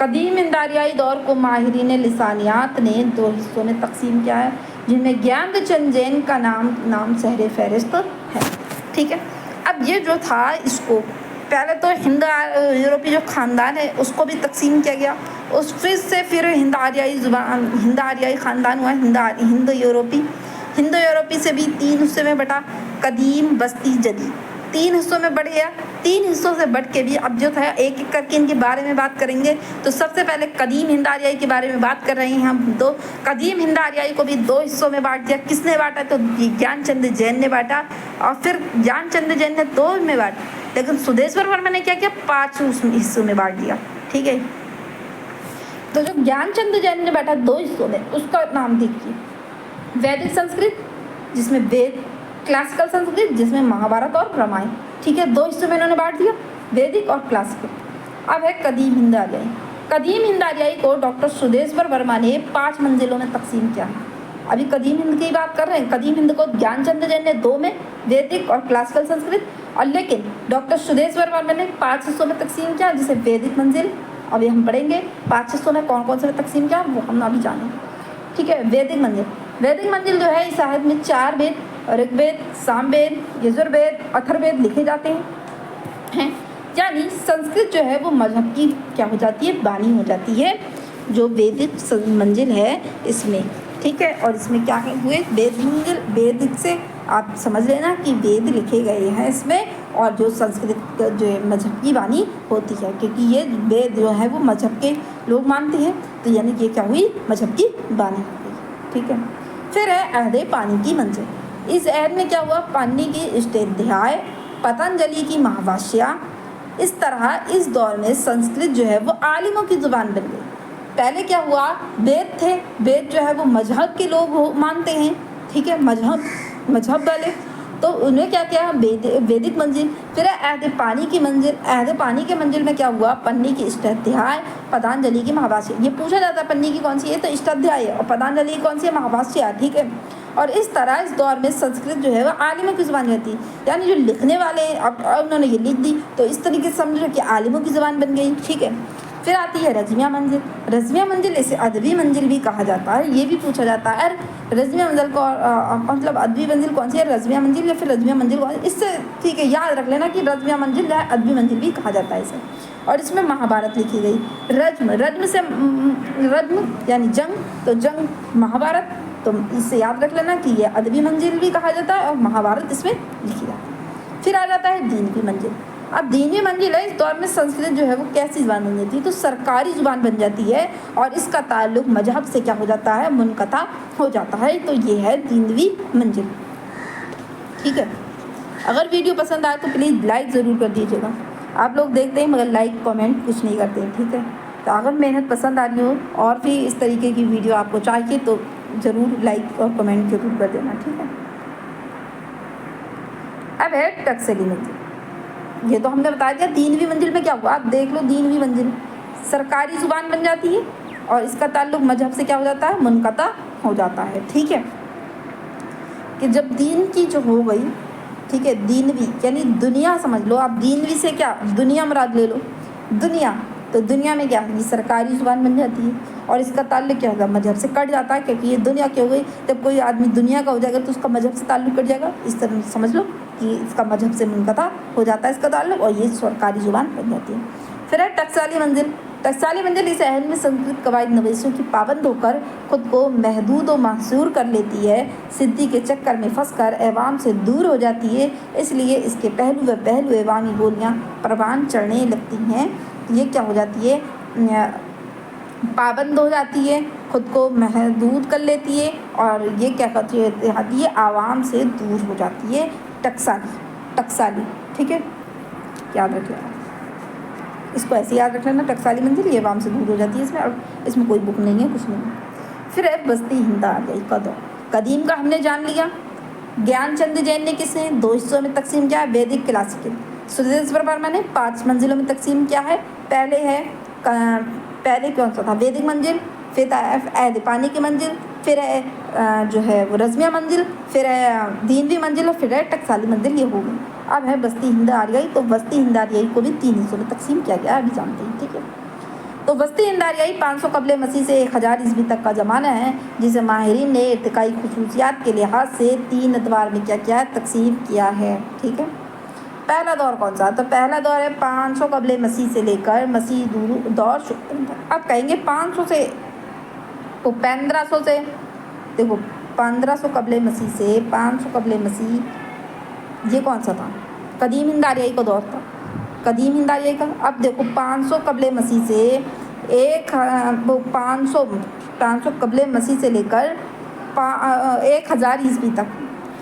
कदीम हिंद आर्याई दौर को माहिरीन लिसानियात ने 2 हिस्सों में तकसीम किया है, जिनमें ज्ञानचंद जैन का नाम सहरे फहरिस्त है। ठीक है, अब ये जो था इसको पहले तो हिंद यूरोपी जो ख़ानदान है उसको भी तकसीम किया गया, उस फिर हिंद आर्याई ख़ानदान हुआ, हिंद यूरोपी से भी 3 हिस्से में बटा, कदीम, बस्ती, जदीद, 3 हिस्सों में बढ़ गया। 3 हिस्सों से बढ़ के भी अब जो था एक एक करके इनके बारे में बात करेंगे। तो सबसे पहले कदीम हिंद आर्याई के बारे में बात कर रहे हैं हम। तो कदीम हिंद आर्याई को भी 2 हिस्सों में बांट दिया। किसने बांटा, तो ज्ञानचंद जैन ने बांटा, और फिर ज्ञानचंद जैन ने 2 में बांटा, लेकिन सुदेश्वर वर्मा ने क्या किया, 5 हिस्सों में बांट दिया। ठीक है, तो जो ज्ञानचंद जैन ने बांटा 2 हिस्सों में, उसका नाम देखिए, वैदिक संस्कृत जिसमें वेद, क्लासिकल संस्कृत जिसमें महाभारत और रामायण। ठीक है, 2 हिस्सों में इन्होंने बांट दिया, वैदिक और क्लासिकल। अब है कदीम हिंद आर्याई। कदीम हिंद आर्याई को डॉक्टर सुदेश्वर वर्मा ने 5 मंजिलों में तकसीम किया। अभी कदीम हिंद की बात कर रहे हैं, कदीम हिंद को ज्ञानचंद जैन ने 2 में, वैदिक और क्लासिकल संस्कृत, और लेकिन डॉक्टर सुदेश्वर वर्मा ने 5 हिस्सों में तकसीम किया, जिसे वैदिक मंजिल। अभी हम पढ़ेंगे 5 हिस्सों में कौन कौन से तकसीम किया, वो हम अभी जानेंगे। ठीक है, वैदिक मंजिल जो है इस साहित्य में 4 वेद, ऋग्वेद, सामवेद, यजुर्वेद, अथर्ववेद लिखे जाते हैं। यानी संस्कृत जो है वो मजहब की क्या हो जाती है, बानी हो जाती है, जो वैदिक मंजिल है इसमें। ठीक है, और इसमें क्या हुए, वैदिक से आप समझ लेना कि वेद लिखे गए हैं इसमें, और जो संस्कृत जो है मजहब की बानी होती है, क्योंकि ये वेद जो है वो मजहब के लोग मानते हैं, तो यानी ये क्या हुई, मजहब की बानी हो गई। ठीक है, फिर है अहदे पानी की मंजिल। इस अहद में क्या हुआ, पानी की अष्टाध्याय, पतंजलि की महाभाष्या। इस तरह इस दौर में संस्कृत जो है वो आलिमों की ज़ुबान बन गई। पहले क्या हुआ, वेद थे, वेद जो है वो मजहब के लोग मानते हैं। ठीक है, मजहब वाले, तो उन्हें क्या किया, वैदिक मंजिल। फिर अहद पानी की मंजिल। अहद पानी के मंजिल में क्या हुआ, पन्नी की अष्टाध्याय, पतंजलि की महाभाष्य। ये पूछा जाता है पन्नी की कौन सी है, तो अष्टाध्याय है, और पतंजलि कौन सी है, महाभाष्य। ठीक है, और इस तरह इस दौर में संस्कृत जो है वो आलिमों की ज़ुबान रहती, यानी जो लिखने वाले अब उन्होंने ये लिख दी, तो इस तरीके से समझ लो कि आलिमों की ज़ुबान बन गई। ठीक है, फिर आती है रज़विया मंजिल। रज़विया मंजिल इसे अदबी मंजिल भी कहा जाता है। ये भी पूछा जाता है रज़विया मंजिल को मतलब अदबी मंजिल कौन सी है, रज़विया मंजिल या फिर रज़विया मंजिल कौन सी, इससे ठीक है याद रख लेना कि रज़विया मंजिल या अदबी मंजिल भी कहा जाता है इसे। और इसमें महाभारत लिखी गई। रज्म, रज्म से रज्म यानी जंग, तो जंग महाभारत, तो इससे याद रख लेना कि ये अदबी मंजिल भी कहा जाता है और महाभारत इसमें लिखी जाती है। फिर आ जाता है दीनवी मंजिल। अब दीनवी मंजिल है, इस दौर में संस्कृत जो है वो कैसी ज़ुबान बन जाती है, तो सरकारी ज़ुबान बन जाती है और इसका ताल्लुक मजहब से क्या हो जाता है, मुनक़ता हो जाता है। तो ये है दीनवी मंजिल। ठीक है, अगर वीडियो पसंद आए तो प्लीज़ लाइक ज़रूर कर दीजिएगा। आप लोग देखते हैं मगर लाइक कमेंट कुछ नहीं करते हैं। ठीक है, तो अगर मेहनत पसंद आ रही हो और भी इस तरीके की वीडियो आपको चाहिए तो ज़रूर लाइक और कमेंट जरूर कर देना। ठीक है, अब है टकसाली मंजिल। ये तो हमने बता दिया दीनवी मंजिल में क्या हुआ, आप देख लो। दीनवी मंजिल सरकारी ज़ुबान बन जाती है और इसका ताल्लुक मजहब से क्या हो जाता है, मुनक़ता हो जाता है। ठीक है, कि जब दीन की जो हो गई, ठीक है, दीनवी यानी दुनिया समझ लो आप। दीनवी से क्या, दुनिया मुराद ले लो, दुनिया। तो दुनिया में क्या, ये सरकारी ज़ुबान बन जाती है और इसका ताल्लुक क्या होगा, मजहब से कट जाता है, क्योंकि ये दुनिया क्या हो गई। जब कोई आदमी दुनिया का हो जाएगा तो उसका मजहब से ताल्लुक कट जाएगा। इस तरह समझ लो कि इसका मजहब से मुनक़ता हो जाता है इसका ताल्लुक और ये सरकारी ज़ुबान बन जाती है। फिर है टकसाली मंजिल। टकसाली मंजिल इस अहल में संस्कृत कवायद नवीसों की पाबंद होकर खुद को महदूद व महसूर कर लेती है, सिद्धि के चक्कर में फंसकर एवाम से दूर हो जाती है, इसलिए इसके पहलू व पहलू एवामी बोलियाँ परवान चढ़ने लगती हैं। ये क्या हो जाती है, पाबंद हो जाती है, खुद को महदूद कर लेती है और ये क्या करती है, आवाम से दूर हो जाती है। टकसाली, टकसाली, ठीक है, याद रखिए इसको, ऐसे याद रख लेना। टकसाली मंजिल ये आवाम से दूर हो जाती है इसमें, और इसमें कोई बुक नहीं है, कुछ नहीं है। फिर है बस्ती हिंद आ गई का दौर। कदीम का हमने जान लिया। ज्ञानचंद जैन ने किसे 2 हिस्सों में तकसीम किया है, वैदिक क्लासिकल। सुरेश्वर वर्मा ने 5 मंजिलों में तकसीम किया है। पहले कौन सा था, वैदिक मंजिल, फिर ऐद पानी की मंजिल, फिर है जो है वो रज़विया मंजिल, फिर है दीनवी मंजिल और फिर है टकसाली मंजिल। ये हो गई। अब है बस्ती हिंद आर्याई। तो बस्ती हिंद आर्याई को भी 3 हिस्सों में तकसीम किया गया, अभी जानते हैं। ठीक है, तो बस्ती हिंद आर्याई 500 कबले मसीह से 1000 ईस्वी तक का ज़माना है, जिसे माहिरीन ने इर्तिकाई खुसूसियात के लिहाज से 3 अदवार में क्या किया है, तकसीम किया है। ठीक है, पहला दौर कौन सा, तो पहला दौर है 500 कबले मसीह से लेकर मसीह दौर। अब कहेंगे 500 से तो 1500 से, देखो 1500 कबले मसीह से 500 कबले मसीह, ये कौन सा था, कदीम हिंद आर्याई का दौर था, कदीम हिंद आर्याई का। अब देखो 500 कबले मसीह से 500 कबले मसीह से लेकर 1000 ईस्वी तक,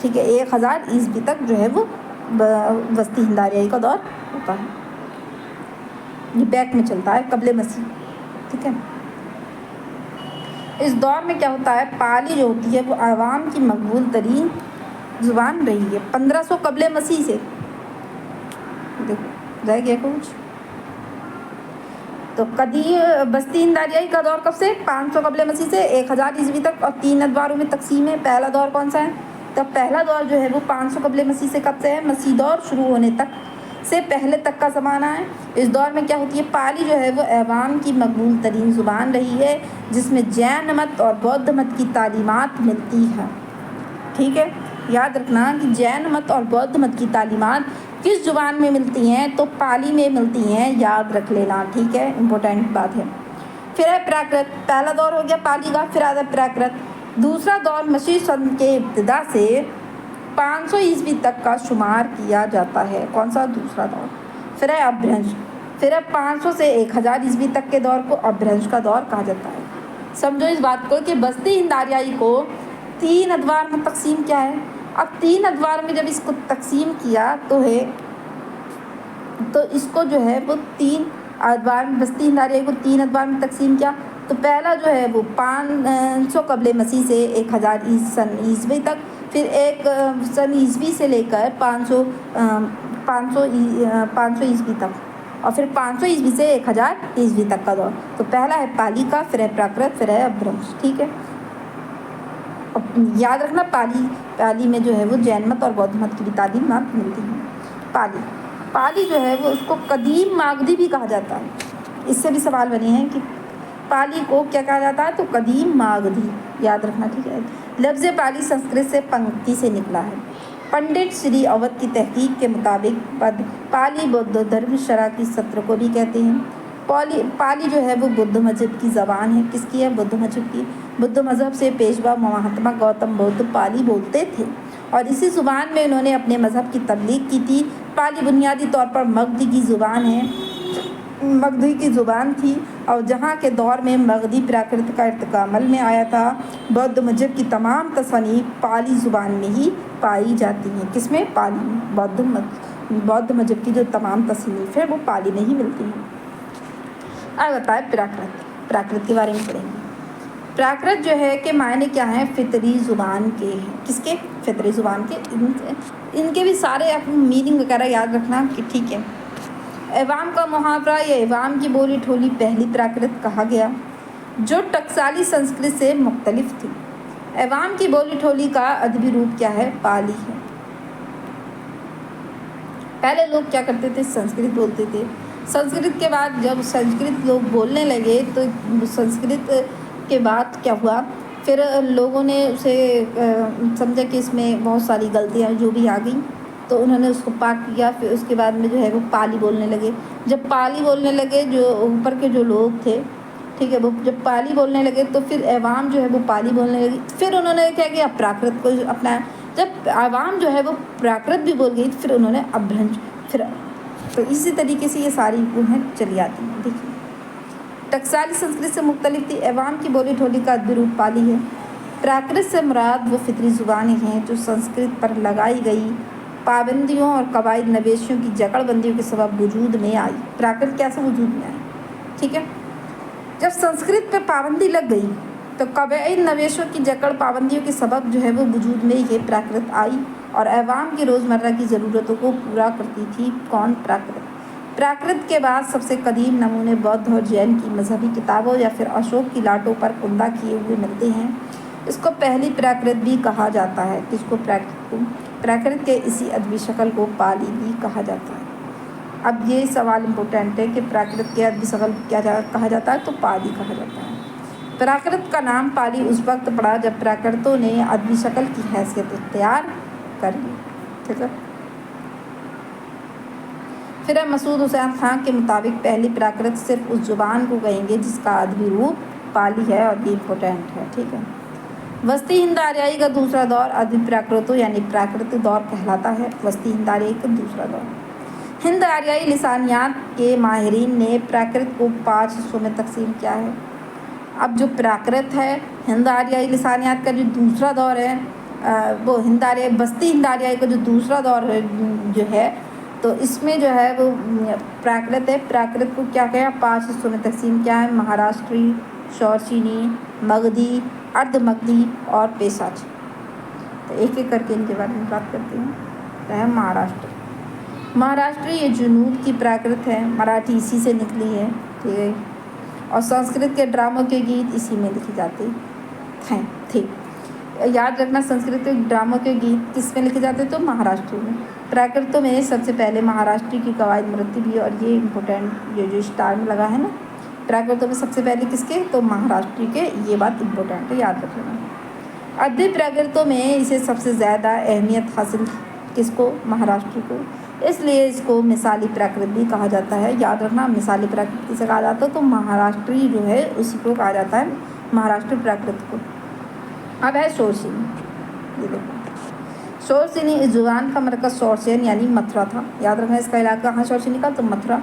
ठीक है, 1000 ईस्वी तक जो है वो बस्ती हिंद आर्याई का दौर होता है। ये बैक में चलता है कबले मसीह। ठीक है, इस दौर में क्या होता है, पाली जो होती है वो आवाम की मकबूल तरीन ज़ुबान रही है। 1500 कबले मसीह से, देखो रह गया कुछ, तो बस्ती हिंद आर्याई का दौर कब से, 500 कबले मसीह से 1000 ईस्वी तक और 3 अदवारों में तकसीम है। पहला दौर कौन सा है, तो पहला दौर जो है वो 500 कबले मसीह से कब से है, मसीह दौर शुरू होने तक से पहले तक का ज़माना है। इस दौर में क्या होती है, पाली जो है वो अवाम की मकबूल तरीन ज़ुबान रही है, जिसमें जैन मत और बौद्ध मत की तालीमात मिलती है। ठीक है, याद रखना कि जैन मत और बौद्ध मत की तालीमात किस ज़ुबान में मिलती हैं, तो पाली में मिलती हैं, याद रख लेना। ठीक है, इम्पोर्टेंट बात है। फिर है प्राकृत। पहला दौर हो गया पाली का, फिर आता है प्राकृत। दूसरा दौर मसीह सन के इब्तिदा से 500 ईस्वी तक का शुमार किया जाता है। कौन सा, दूसरा दौर। फिर है अपभ्रंश। फिर है 500 से 1000 ईस्वी तक के दौर को अपभ्रंश का दौर कहा जाता है। समझो इस बात को कि बस्ती हिंद आर्याई को 3 अदवार में तकसीम किया है। अब 3 अदवार में जब इसको तकसीम किया तो इसको जो है वो 3 अदवार में, बस्ती हिंद आर्याई को 3 अदवार में तकसीम किया। तो पहला जो है वो 500 कबले मसीह से 1000 सन ईस्वी तक, फिर 1 सन ईस्वी से लेकर 500 ईस्वी तक, और फिर 500 ईस्वी से 1000 ईस्वी तक का दौर। तो पहला है पाली का, फिर है प्राकृत, फिर है अपभ्रंश। ठीक है, याद रखना पाली में जो है वो जैन मत और बौद्ध मत की भी तालीमात मिलती है। पाली जो है वो उसको कदीम मागधी भी कहा जाता है। इससे भी सवाल बने हैं कि पाली को क्या कहा जाता है, तो कदीम मागधी, याद रखना, ठीक है। लफ्ज़ पाली संस्कृत से पंक्ति से निकला है। पंडित श्री अवध की तहकीक के मुताबिक पाली बौद्ध धर्म शरा की सत्र को भी कहते हैं। पाली जो है वो बुद्ध मजहब की ज़बान है। किसकी है? बुद्ध मजहब की। बुद्ध मजहब से पेशवा महात्मा गौतम बुद्ध पाली बोलते थे और इसी ज़ुबान में उन्होंने अपने मज़हब की तबलीग की थी। पाली बुनियादी तौर पर मगधी की ज़ुबान है, मगधी की ज़ुबान थी और जहाँ के दौर में मगधी प्राकृत का इर्तिका अमल में आया था। बौद्ध मजहब की तमाम तसनीफ़ पाली ज़ुबान में ही पाई जाती हैं। किसमें? पाली में। बौद्ध मजहब की जो तमाम तसनीफ़ है वो पाली में ही मिलती हैं। अब बताए प्राकृत के बारे में पढ़ेंगे। प्राकृत जो है कि मायने क्या है? फितरी ज़ुबान के हैं। किसके? फितरी ज़ुबान के। इनके भी सारे आप मीनिंग वगैरह याद रखना कि ठीक है। एवाम का मुहावरा या एवाम की बोली ठोली पहली प्राकृत कहा गया, जो टकसाली संस्कृत से मुख्तलिफ थी। एवाम की बोली ठोली का अदबी रूप क्या है? पाली है। पहले लोग क्या करते थे? संस्कृत बोलते थे। संस्कृत के बाद जब संस्कृत लोग बोलने लगे तो संस्कृत के बाद क्या हुआ, फिर लोगों ने उसे समझा कि इसमें बहुत सारी गलतियाँ जो भी आ गई, तो उन्होंने उसको पाक किया। फिर उसके बाद में जो है वो पाली बोलने लगे। जब पाली बोलने लगे, जो ऊपर के जो लोग थे, ठीक है, वो जब पाली बोलने लगे तो फिर अवाम जो है वो पाली बोलने लगी। फिर उन्होंने क्या किया? प्राकृत को अपनाया। जब अवाम जो है वो प्राकृत भी बोल गई, फिर उन्होंने अभ्रंश, फिर तो इसी तरीके से ये सारी उन्हें चली आती हैं। देखिए, टकसाली संस्कृत से मुख्तलिफ थी। अवाम की बोली ठोली का अदबी रूप पाली है। प्राकृत से मुराद वो फितरी ज़ुबानें हैं जो संस्कृत पर लगाई गई पाबंदियों और कवायद नवेशियों की जकड़बंदियों के सबब वजूद में आई। प्राकृत कैसे वजूद में आई? ठीक है, जब संस्कृत पर पाबंदी लग गई तो कवायद नवेशियों की जकड़ पाबंदियों के सबब जो है वो वजूद में ये प्राकृत आई और अवाम की रोज़मर्रा की ज़रूरतों को पूरा करती थी। कौन? प्राकृत। प्राकृत के बाद सबसे कदीम नमूने बौद्ध और जैन की मजहबी किताबों या फिर अशोक की लाटों पर कुंदा किए हुए मिलते हैं। इसको पहली प्राकृत भी कहा जाता है। किसको? प्राकृत को। प्राकृत के इसी अदबी शक्ल को पाली भी कहा जाता है। अब ये सवाल इम्पोर्टेंट है कि प्राकृत के अदबी शक्ल क्या कहा जाता है? तो पाली कहा जाता है। प्राकृत का नाम पाली उस वक्त पड़ा जब प्राकृतों ने अदबी शक्ल की हैसियत इख्तियार कर ली। ठीक है, फिर मसूद हुसैन खान के मुताबिक पहली प्राकृत सिर्फ उस ज़ुबान को कहेंगे जिसका अदबी रूप पाली है और ये इम्पोर्टेंट है। ठीक है, वस्ती हिंद आर्याई का दूसरा दौर अदबी प्राकृतों यानी प्राकृतिक दौर कहलाता है। वस्ती हिंद आर्याई का दूसरा दौर। हिंद आर्याई लिसानियात के माहिरीन ने प्राकृत को 5 हिस्सों में तकसीम किया है। अब जो प्राकृत है, हिंद आर्याई लिसानियात का जो दूसरा दौर है, वो हिंद आर्याई बस्ती हिंद आर्याई का जो दूसरा दौर है जो है, तो इसमें जो है वो प्राकृत है। प्राकृत को क्या किया? 5 हिस्सों में तकसीम किया है। महाराष्ट्री, शौरसीनी, मगधी, अर्धमगधी और पेशाच। तो एक एक करके इनके बारे में बात करते हैं। तो है महाराष्ट्री, ये जुनूब की प्राकृत है। मराठी इसी से निकली है। ठीक है, और संस्कृत के ड्रामों के गीत इसी में लिखे जाते हैं। ठीक, याद रखना, संस्कृत के ड्रामों के गीत किस में लिखे जाते हैं? तो महाराष्ट्री में। प्राकृतों में सबसे पहले महाराष्ट्री की कवायद मरतब भी, और ये इम्पोर्टेंट, ये जो स्टार में लगा है ना, प्राकृतों में सबसे पहले किसके? तो महाराष्ट्री के। ये बात इम्पोर्टेंट है, याद रखना। अदबी प्राकृतों में इसे सबसे ज़्यादा अहमियत हासिल किसको? महाराष्ट्री को। इसलिए इसको मिसाली प्राकृत भी कहा जाता है। याद रखना, मिसाली प्राकृत किसे कहा जाता है? तो महाराष्ट्री जो है उसी को कहा जाता है, महाराष्ट्री प्राकृत को। अब है शौरसेनी। ये देखो, शौरसेनी इस ज़ुबान का मरकज़ शौरसेन यानी मथुरा था। याद रखना, इसका इलाका कहाँ शौरसेनी का? तो मथुरा।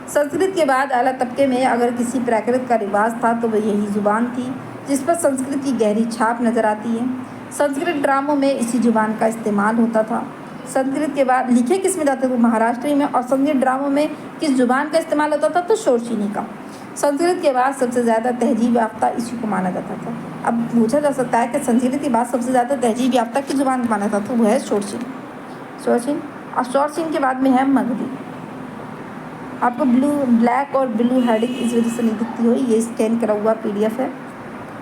संस्कृत के बाद आला तबके में अगर किसी प्राकृत का रिवाज था तो वह यही ज़ुबान थी जिस पर संस्कृत की गहरी छाप नज़र आती है। संस्कृत ड्रामों में इसी ज़ुबान का इस्तेमाल होता था। संस्कृत के बाद लिखे किस में जाते थे? महाराष्ट्री में। और संस्कृत ड्रामों में किस ज़ुबान का इस्तेमाल होता था? तो शौरसेनी का। संस्कृत के बाद सबसे ज़्यादा तहजीब याफ्ता इसी को माना जाता था। अब पूछा जा सकता है कि संस्कृत के बाद सबसे ज़्यादा तहजीब याफ्ता की ज़ुबान माना जाता था, तो वो है शौरसेनी। और शौरसेनी के बाद में है मगधी। आपको ब्लैक और ब्लू हेडिंग इस वजह से नहीं दिखती हो, ये स्कैन करा हुआ PDF है,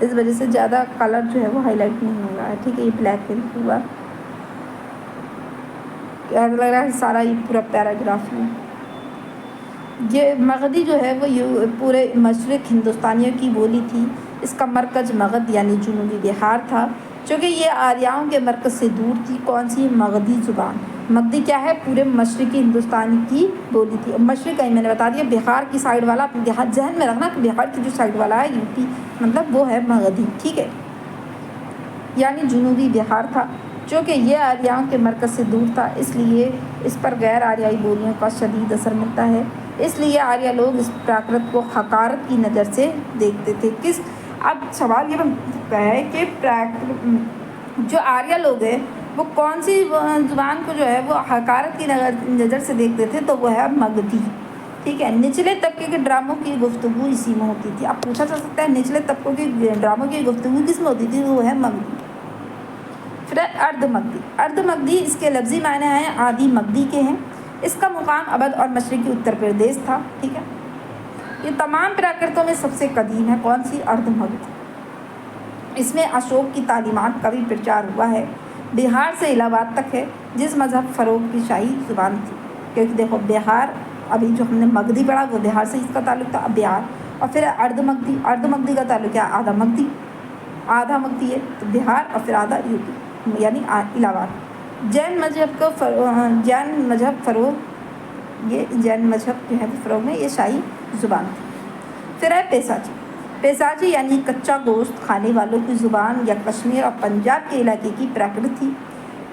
इस वजह से ज़्यादा कलर जो है वो हाईलाइट नहीं हो रहा है। ठीक है, ये ब्लैक है हुआ, क्या लग रहा है सारा ये पूरा पैराग्राफ में। ये मगधी जो है वो पूरे मशरक़ हिंदुस्तानियों की बोली थी। इसका मरकज़ मगध यानी जुनूबी बिहार था, चूँकि ये आर्याओं के मरकज़ से दूर थी। कौन सी? मगधी ज़ुबान। मगधी क्या है? पूरे मशरक़ी हिंदुस्तान की बोली थी। मशरक़ कहीं मैंने बता दिया, बिहार की साइड वाला अपने ध्यान जहन में रखना कि बिहार की जो साइड वाला है यूपी, मतलब वो है मगधी, ठीक है, यानी जुनूबी बिहार था। चूँकि ये आर्याओं के मरकज़ से दूर था, इसलिए इस पर गैर आर्याई बोलियों का शदीद असर मिलता है। इसलिए आर्य लोग इस प्राकृत को हकारत की नज़र से देखते थे। किस? अब सवाल ये बनता है कि जो आर्य लोग हैं वो कौन सी ज़ुबान को जो है वो हकारत की नज़र से देखते थे, तो वो है मगधी, ठीक है। निचले तबके के ड्रामों की गुफ्तगू इसी में होती थी। अब पूछा जा सकता है निचले तबकों की ड्रामों की गुफ्तगू किस में होती थी? वो है मगधी। फिर अर्धमगधी। अर्धमगधी इसके लफ्ज़ी मायने हैं आदि मगधी के हैं। इसका मुकाम अवध और मशरक़ी उत्तर प्रदेश था, ठीक है। ये तमाम प्राकृतों में सबसे कदीम है। कौन सी? अर्धमगधी। इसमें अशोक की तालीमात का भी प्रचार हुआ है। बिहार से इलाहाबाद तक है, जिस मज़हब फ़रोग की शाही ज़ुबान थी। क्योंकि देखो बिहार, अभी जो हमने मगधी पढ़ा वो बिहार से इसका ताल्लुक था, अब बिहार। और फिर अर्धमगधी, अर्धमगधी का ताल्लुक है आधा मगधी, आधा मगधी है तो बिहार और फिर आधा यूपी यानी इलाहाबाद। जैन मज़हब जो है फ़रोग में ये शाही ज़ुबान थी। फिर है पेशाची। पेशाची यानी कच्चा गोश्त खाने वालों की ज़ुबान या कश्मीर और पंजाब के इलाके की प्राकृत थी।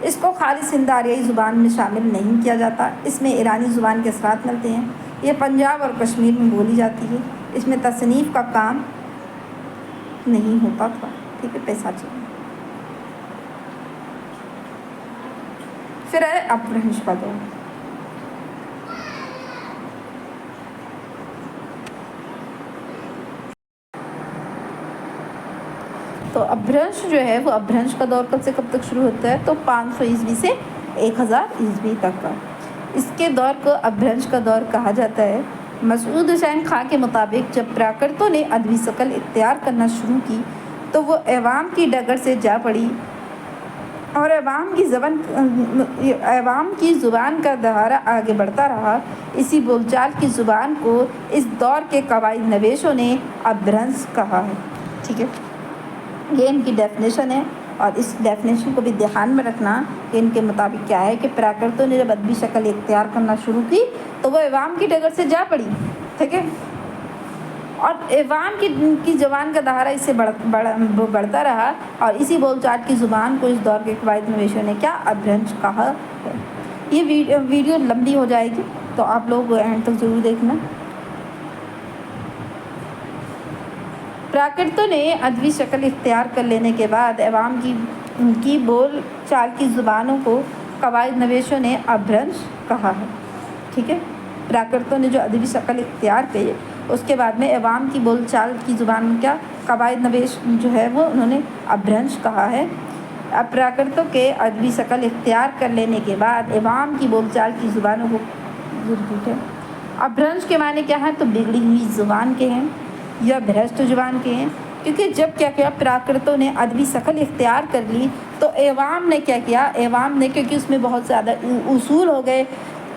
इसको खालिस हिंद आर्याई ज़ुबान में शामिल नहीं किया जाता। इसमें ईरानी ज़ुबान के असरात मिलते हैं। ये पंजाब और कश्मीर में बोली जाती है। इसमें तसनीफ़ का काम नहीं होता था, ठीक है, पेशाची। फिर है अपभ्रंश का दौर। तो अपभ्रंश जो है वो अपभ्रंश का दौर कब से कब तक शुरू होता है? तो 500 ईस्वी से 1000 ईस्वी तक का। इसके दौर को अपभ्रंश का दौर कहा जाता है। मसूद हुसैन खां के मुताबिक जब प्राकृतों ने अदबी शक्ल इख्तियार करना शुरू की तो वो अवाम की डगर से जा पड़ी और अवाम की ज़ुबान का दहारा आगे बढ़ता रहा। इसी बोलचाल की ज़ुबान को इस दौर के कवायद नवेशों ने अपभ्रंश कहा है, ठीक है। ये इनकी डेफिनेशन है और इस डेफिनेशन को भी ध्यान में रखना कि इनके मुताबिक क्या है कि प्राकृतों ने जब अदबी शक्ल इख्तियार करना शुरू की तो वो अवाम की डगर से जा पड़ी, ठीक है, और अवाम की ज़ुबान का दहारा इससे बढ़ता रहा और इसी बोलचाल की ज़ुबान को इस दौर के कवायद नवेशों ने क्या? अपभ्रंश कहा है। ये वीडियो लंबी हो जाएगी तो आप लोग एंड तक ज़रूर देखना। प्राकृतों ने अदबी शक्ल इख्तियार कर लेने के बाद अवाम की बोल चाल की ज़ुबानों को कवायद नवेशों ने अपभ्रंश कहा है, ठीक है। प्राकृतों ने जो अदबी शक्ल इख्तियार की उसके बाद में अवाम की बोल चाल की ज़ुबान में क्या? कवायद नवेश जो है वो उन्होंने अपभ्रंश कहा है। अब प्राकृतों के अदबी शक्ल इख्तियार कर लेने के बाद अवाम की बोल चाल की ज़ुबानों को अपभ्रंश के माने क्या है? तो बिगड़ी हुई ज़ुबान के हैं या भ्रष्ट ज़ुबान के हैं। क्योंकि जब क्या किया प्राकृतों ने अदबी शक्ल इख्तियार कर ली तो अवाम ने क्या किया? अवाम ने, क्योंकि उसमें बहुत ज़्यादा उसूल हो गए,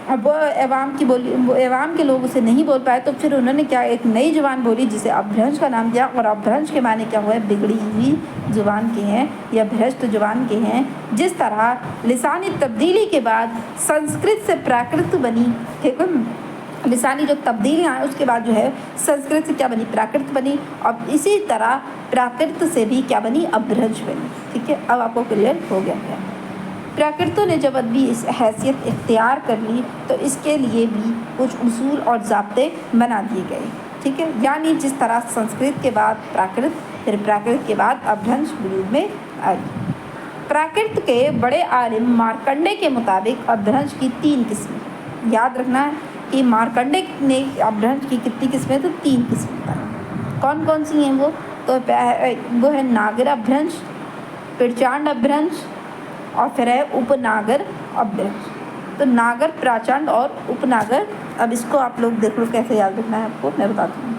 अब अवाम की बोली अवाम के लोग उसे नहीं बोल पाए तो फिर उन्होंने क्या? एक नई ज़ुबान बोली जिसे अपभ्रंश का नाम दिया। और अपभ्रंश के माने क्या हुआ? बिगड़ी हुई ज़ुबान के हैं या भ्रष्ट ज़ुबान के हैं। जिस तरह लिसानी तब्दीली के बाद संस्कृत से प्राकृत बनी, ठीक है, लिसानी जो तब्दीलियाँ हैं उसके बाद जो है संस्कृत से क्या बनी? प्राकृत बनी। और इसी तरह प्राकृत से भी क्या बनी? अपभ्रंश बनी, ठीक है। अब आपको क्लियर हो गया है। प्राकृतों ने जब अदबी इस हैसियत इख्तियार कर ली तो इसके लिए भी कुछ उसूल और ज़ाब्ते बना दिए गए, ठीक है। यानी जिस तरह संस्कृत के बाद प्राकृत, फिर प्राकृत के बाद अपभ्रंश वजूद में आई। प्राकृत के बड़े आलिम मार्कंडे के मुताबिक अपभ्रंश की 3 किस्में। याद रखना है कि मार्कंडे ने अपभ्रंश की कितनी किस्में? तो 3 किस्में बताई। कौन कौन सी हैं वो? तो वो है नागर अपभ्रंश, प्रचंड अपभ्रंश और फिर है उपनागर अपभ्रंश। तो नागर, प्रचंड और उपनागर, अब इसको आप लोग देख लो कैसे याद रखना है आपको, मैं बताती हूँ।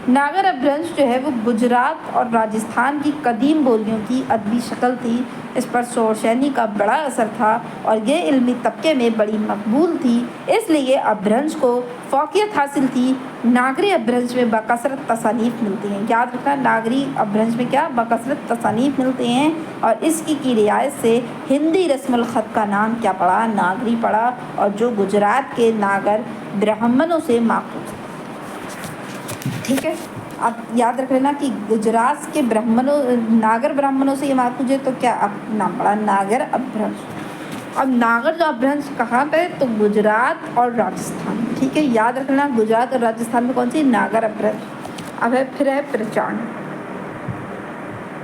नागर अपभ्रंश जो है वो गुजरात और राजस्थान की कदीम बोलियों की अदबी शक्ल थी। इस पर शोरशैनी का बड़ा असर था और ये इल्मी तबके में बड़ी मकबूल थी। इसलिए अपभ्रंश को फ़ौक़ियत हासिल थी, नागरी अपभ्रंश में बकसरत तसानीफ़ मिलती हैं। याद रखना, नागरी अपभ्रंश में क्या बकसरत तसानीफ़ मिलते हैं। और इसकी की रियायत से हिंदी रस्मुल ख़त का नाम क्या पड़ा, नागरी पड़ा, और जो गुजरात के नागर ब्राह्मणों से माखूज़। ठीक है, आप याद रख लेना कि गुजरात के ब्राह्मणों, नागर ब्राह्मणों से ये माखूज़ है, तो क्या अब नाम पड़ा नागर अपभ्रंश। अब नागर जो अपभ्रंश कहाँ पे, तो गुजरात और राजस्थान। ठीक है, याद रखना, गुजरात और राजस्थान में कौन सी नागर अपभ्रंश। अब है फिर है प्रचंड।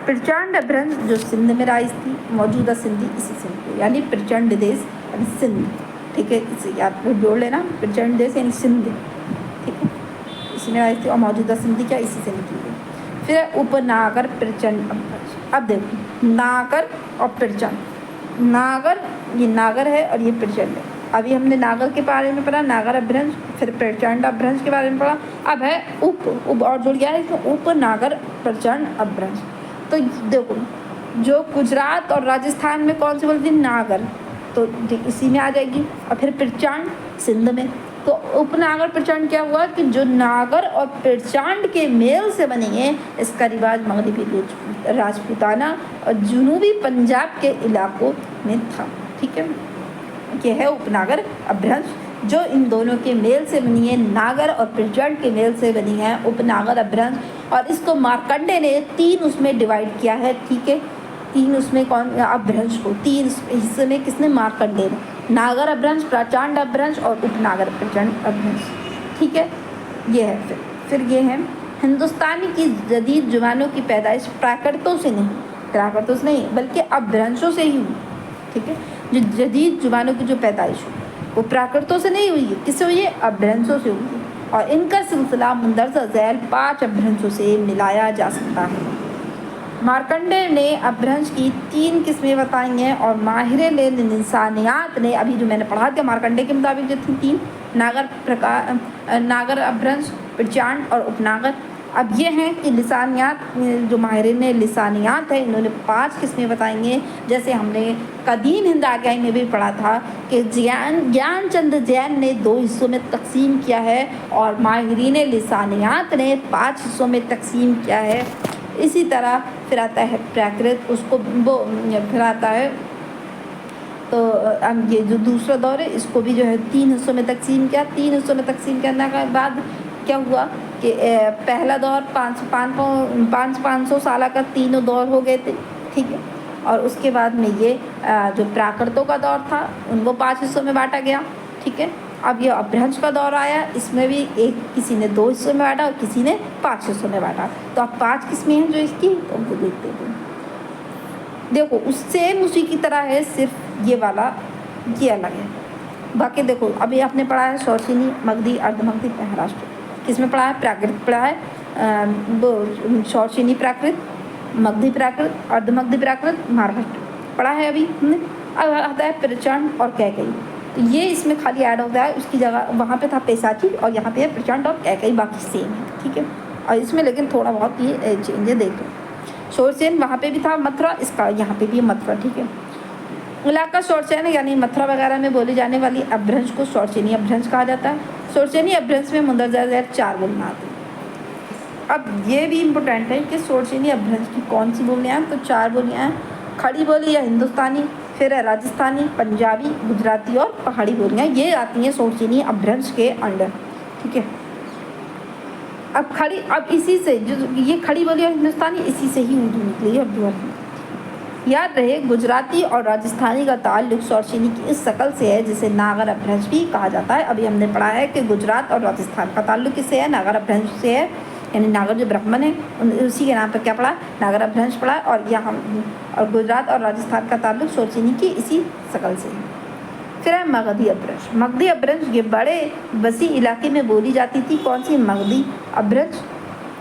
प्रचंड अपभ्रंश जो सिंध में राइज थी, मौजूदा सिंधी इसी सिंध को, यानी प्रचंड देश यानी सिंध। ठीक है, इसे याद जोड़ लेना, प्रचंड देश यानी सिंध। ठीक है, इसी में राइज थी, और मौजूदा सिंधी क्या इसी से निकली गई। फिर है उपनागर प्रचंड अपभ्रंश। अब देखो, नागर और प्रचंड। नागर, ये नागर है और ये प्रचंड है। अभी हमने नागर के बारे में पढ़ा, नागर अपभ्रंश, फिर प्रचंड अपभ्रंश के बारे में पढ़ा। अब है उप और जुड़ गया है इसमें उपनागर प्रचंड अपभ्रंश। तो देखो, जो गुजरात और राजस्थान में कौन सी बोलती है, नागर, तो इसी में आ जाएगी। और फिर प्रचंड सिंध में। तो उपनागर प्रचंड क्या हुआ कि जो नागर और प्रचंड के मेल से बने हैं, इसका रिवाज मगरबी राजपूताना और जुनूबी पंजाब के इलाकों में था। ठीक है, ये है उपनागर अपभ्रंश, जो इन दोनों के मेल से बनी है, नागर और प्रचंड के मेल से बनी है उपनागर अपभ्रंश। और इसको मार्कंडे ने 3 उसमें डिवाइड किया है। ठीक है, 3 उसमें कौन अपभ्रंश को 3 हिस्से में किसने, मार्कंडे ने, नागर अपभ्रंश, प्रचंड अपभ्रंश और उपनागर प्रचंड अपभ्रंश। ठीक है, ये है। फिर ये है, हिंदुस्तानी की जदीद जुबानों की पैदाइश प्राकृतों से नहीं बल्कि अपभ्रंशों से ही हुई। ठीक है, जो जदीद जुबानों की जो पैदाइश हुई वो प्राकृतों से नहीं हुई है, किससे हुई है, अपभ्रंशों से हुई है। और इनका सिलसिला मुंदरजा झैल 5 अपभ्रंशों से मिलाया जा सकता है। मार्कंडे ने अपभ्रंश की 3 किस्में बताई हैं, और माहिर लिसानियात ने, अभी जो मैंने पढ़ा था मार्कंडे के मुताबिक जो थी 3, नागर अपभ्रंश, प्रचंड और उपनागर। अब ये हैं कि लिसानियात, जो माहिरीन लिसानियात है, इन्होंने 5 किस्में बताई हैं। जैसे हमने कदीम हिंद आग्याई में भी पढ़ा था कि ज्ञानचंद जैन ने 2 हिस्सों में तकसीम किया है, और माहिरीन लिसानियात ने 5 हिस्सों में तकसीम किया है। इसी तरह फिर आता है प्राकृत, उसको वो फिर आता है, तो अब ये जो दूसरा दौर है, इसको भी जो है 3 हिस्सों में तकसीम किया। 3 हिस्सों में तकसीम करने के बाद क्या हुआ कि पहला दौर 500 साल का 3 दौर हो गए थे। ठीक है, और उसके बाद में ये जो प्राकृतों का दौर था, उनको 5 हिस्सों में बांटा गया। ठीक है, अब ये अपभ्रंश का दौर आया, इसमें भी किसी ने 2 हिस्सों में बांटा और किसी ने 5 हिस्सों में बांटा। तो अब 5 किस्में हैं जो इसकी, तो उनको देखते हैं। देखो, उससे उसी की तरह है, सिर्फ ये वाला ये अलग है। बाकी देखो, अभी आपने पढ़ा है शौचीनी, मगधी, अर्धमगधी, महाराष्ट्र। किसमें पढ़ा है, प्राकृत पढ़ा है, वो शौचीनी प्राकृत, मगधी प्राकृत, अर्धमगधी प्राकृत, महाराष्ट्र पढ़ा है अभी हमने। अब आता है प्रचंड और कैकई, तो ये इसमें खाली ऐड होता है, उसकी जगह वहाँ पे था पैसाची और यहाँ पे है प्रचंड और कैकई, बाकी सेम है। ठीक है, और इसमें लेकिन थोड़ा बहुत ये चेंज है, देख लो। शोरसेन वहाँ पे भी था मथुरा, इसका यहाँ पे भी मथुरा। ठीक है, इलाका शौरसेन यानी मथुरा वगैरह में बोली जाने वाली अपभ्रंश को शौरसेनी अपभ्रंश कहा जाता है। शौरसेनी अपभ्रंश में मुंदरजा झैल 4 बोलियाँ आती हैं। अब ये भी इम्पोर्टेंट है कि शौरसेनी अपभ्रंश की कौन सी बोलियाँ हैं, तो 4 बोलियाँ हैं, खड़ी बोली या हिंदुस्तानी, फिर है राजस्थानी, पंजाबी, गुजराती और पहाड़ी बोलियाँ, ये आती हैं शौरसेनी अपभ्रंश के अंडर। ठीक है, अब इसी से जो ये खड़ी बोली और हिंदुस्तानी, इसी से ही उर्दू निकली है। और याद रहे, गुजराती और राजस्थानी का ताल्लुक शौरसेनी की इस शक्ल से है जिसे नागर अपभ्रंश भी कहा जाता है। अभी हमने पढ़ा है कि गुजरात और राजस्थान का ताल्लुक किससे है, नागर अपभ्रंश से है, यानी नागर जो ब्राह्मण है उसी के नाम पर क्या पढ़ा, नागर अपभ्रंश पढ़ा। और यहाँ और गुजरात और राजस्थान का ताल्लुक शौरसेनी की इसी शक्ल से है। फिर है मगधी अपभ्रंश। मगधी अपभ्रंश ये बड़े वसी इलाके में बोली जाती थी। कौन सी, मगधी अपभ्रंश,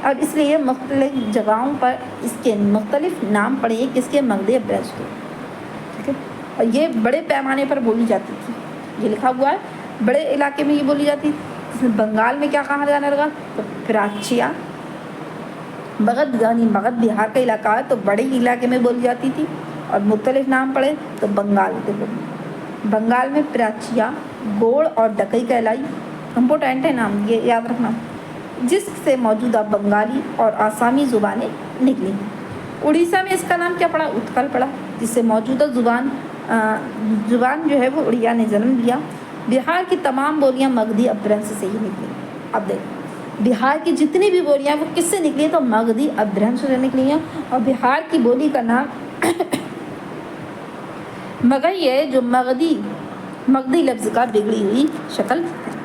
और इसलिए मुख्तलिफ जगहों पर इसके मुख्तलिफ नाम पड़े किसके, मगधी अपभ्रंश के। ठीक है, और ये बड़े पैमाने पर बोली जाती थी, ये लिखा हुआ है, बड़े इलाके में ये बोली जाती थी। इसमें बंगाल में क्या कहा जाने लगा, तो प्राचिया, मगध बिहार का इलाका है, तो बड़े इलाके में बोली जाती थी। और मुख्तलिफ नाम पड़े तो बंगाल, देखो बंगाल में प्राचिया, गोड़ और डकई कहलाई, इम्पोर्टेंट है नाम, ये याद रखना, जिससे मौजूदा बंगाली और आसामी ज़ुबानें निकली हैं। उड़ीसा में इसका नाम क्या पड़ा, उत्कल पड़ा, जिससे मौजूदा ज़ुबान जो है वो उड़िया ने जन्म लिया। बिहार की तमाम बोलियाँ मगधी अपभ्रंश से ही निकली। अब देखो बिहार की जितनी भी बोलियाँ वो किससे निकली हैं, तो मगधी अपभ्रंश से निकली हैं। और बिहार की बोली का नाम मगही है, जो मगधी लफ्ज़ का बिगड़ी हुई शक्ल है।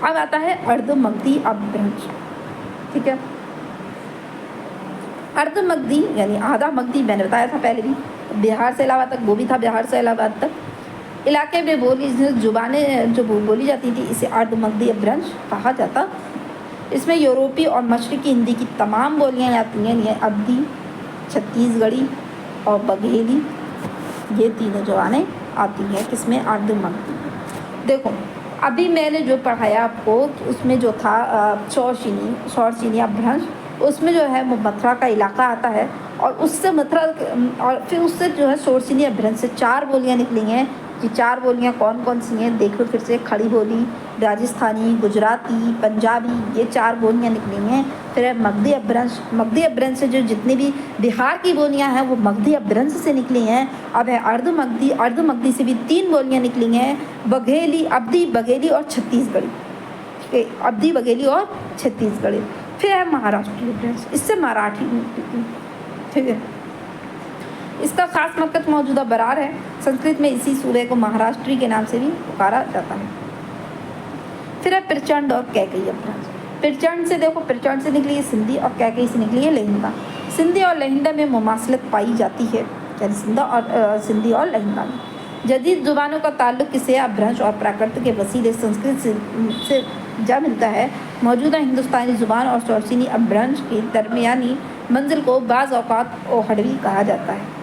अब आता है अर्ध मगधी अपभ्रंश, ठीक है। अर्ध मगधी यानी आधा मगधी मैंने बताया था पहले भी, बिहार से इलाहाबाद तक, वो भी था बिहार से इलाहाबाद तक इलाके में बोली जुबानें जो बोली जाती थी, इसे अर्ध मगधी अपभ्रंश कहा जाता। इसमें यूरोपीय और मशरकी हिंदी की तमाम बोलियाँ आती हैं, ये अवधी, छत्तीसगढ़ी और बघेली, ये तीनों जुबानें आती हैं किसमें, अर्ध मगधी। देखो अभी मैंने जो पढ़ाया आपको उसमें जो था शौरचीनी अपभ्रंश, उसमें जो है वो मथुरा का इलाका आता है और उससे मथुरा और फिर उससे जो है शौरचीनी अपभ्रंश से 4 बोलियाँ निकली हैं। ये 4 बोलियाँ कौन कौन सी हैं देख लो फिर से, खड़ी बोली, राजस्थानी, गुजराती, पंजाबी, ये 4 बोलियाँ निकली हैं। फिर है मगधी अपभ्रंश से जो जितनी भी बिहार की बोलियाँ हैं वो मगधी अपभ्रंश से निकली हैं। अब है अर्ध मगधी से भी 3 बोलियाँ निकली हैं, बघेली, अवधी, बघेली और छत्तीसगढ़ी, ठीक है, अवधी, बघेली और छत्तीसगढ़ी। फिर है महाराष्ट्रीय अपभ्रंश, इससे मराठी, ठीक है। इसका खास मकसद मौजूदा बरार है। संस्कृत में इसी सूबे को महाराष्ट्री के नाम से भी पुकारा जाता है। फिर है प्रचंड और कैकई अपभ्रंश। प्रचंड से देखो, प्रचंड से निकली है सिंधी और कैकई से निकली है लहिंदा। सिंधी और लहिंदा में मुमासलत पाई जाती है, यानी सिंधी और लहिंदा में जदीद जुबानों का ताल्लुक किसे अपभ्रंश और प्राकृत के वसीले संस्कृत से जा मिलता है। मौजूदा हिंदुस्तानी ज़ुबान और शौरचीनी अपभ्रंश की दरमियानी मंजिल को बाज़ औक़ात ओहड़ भी कहा जाता है।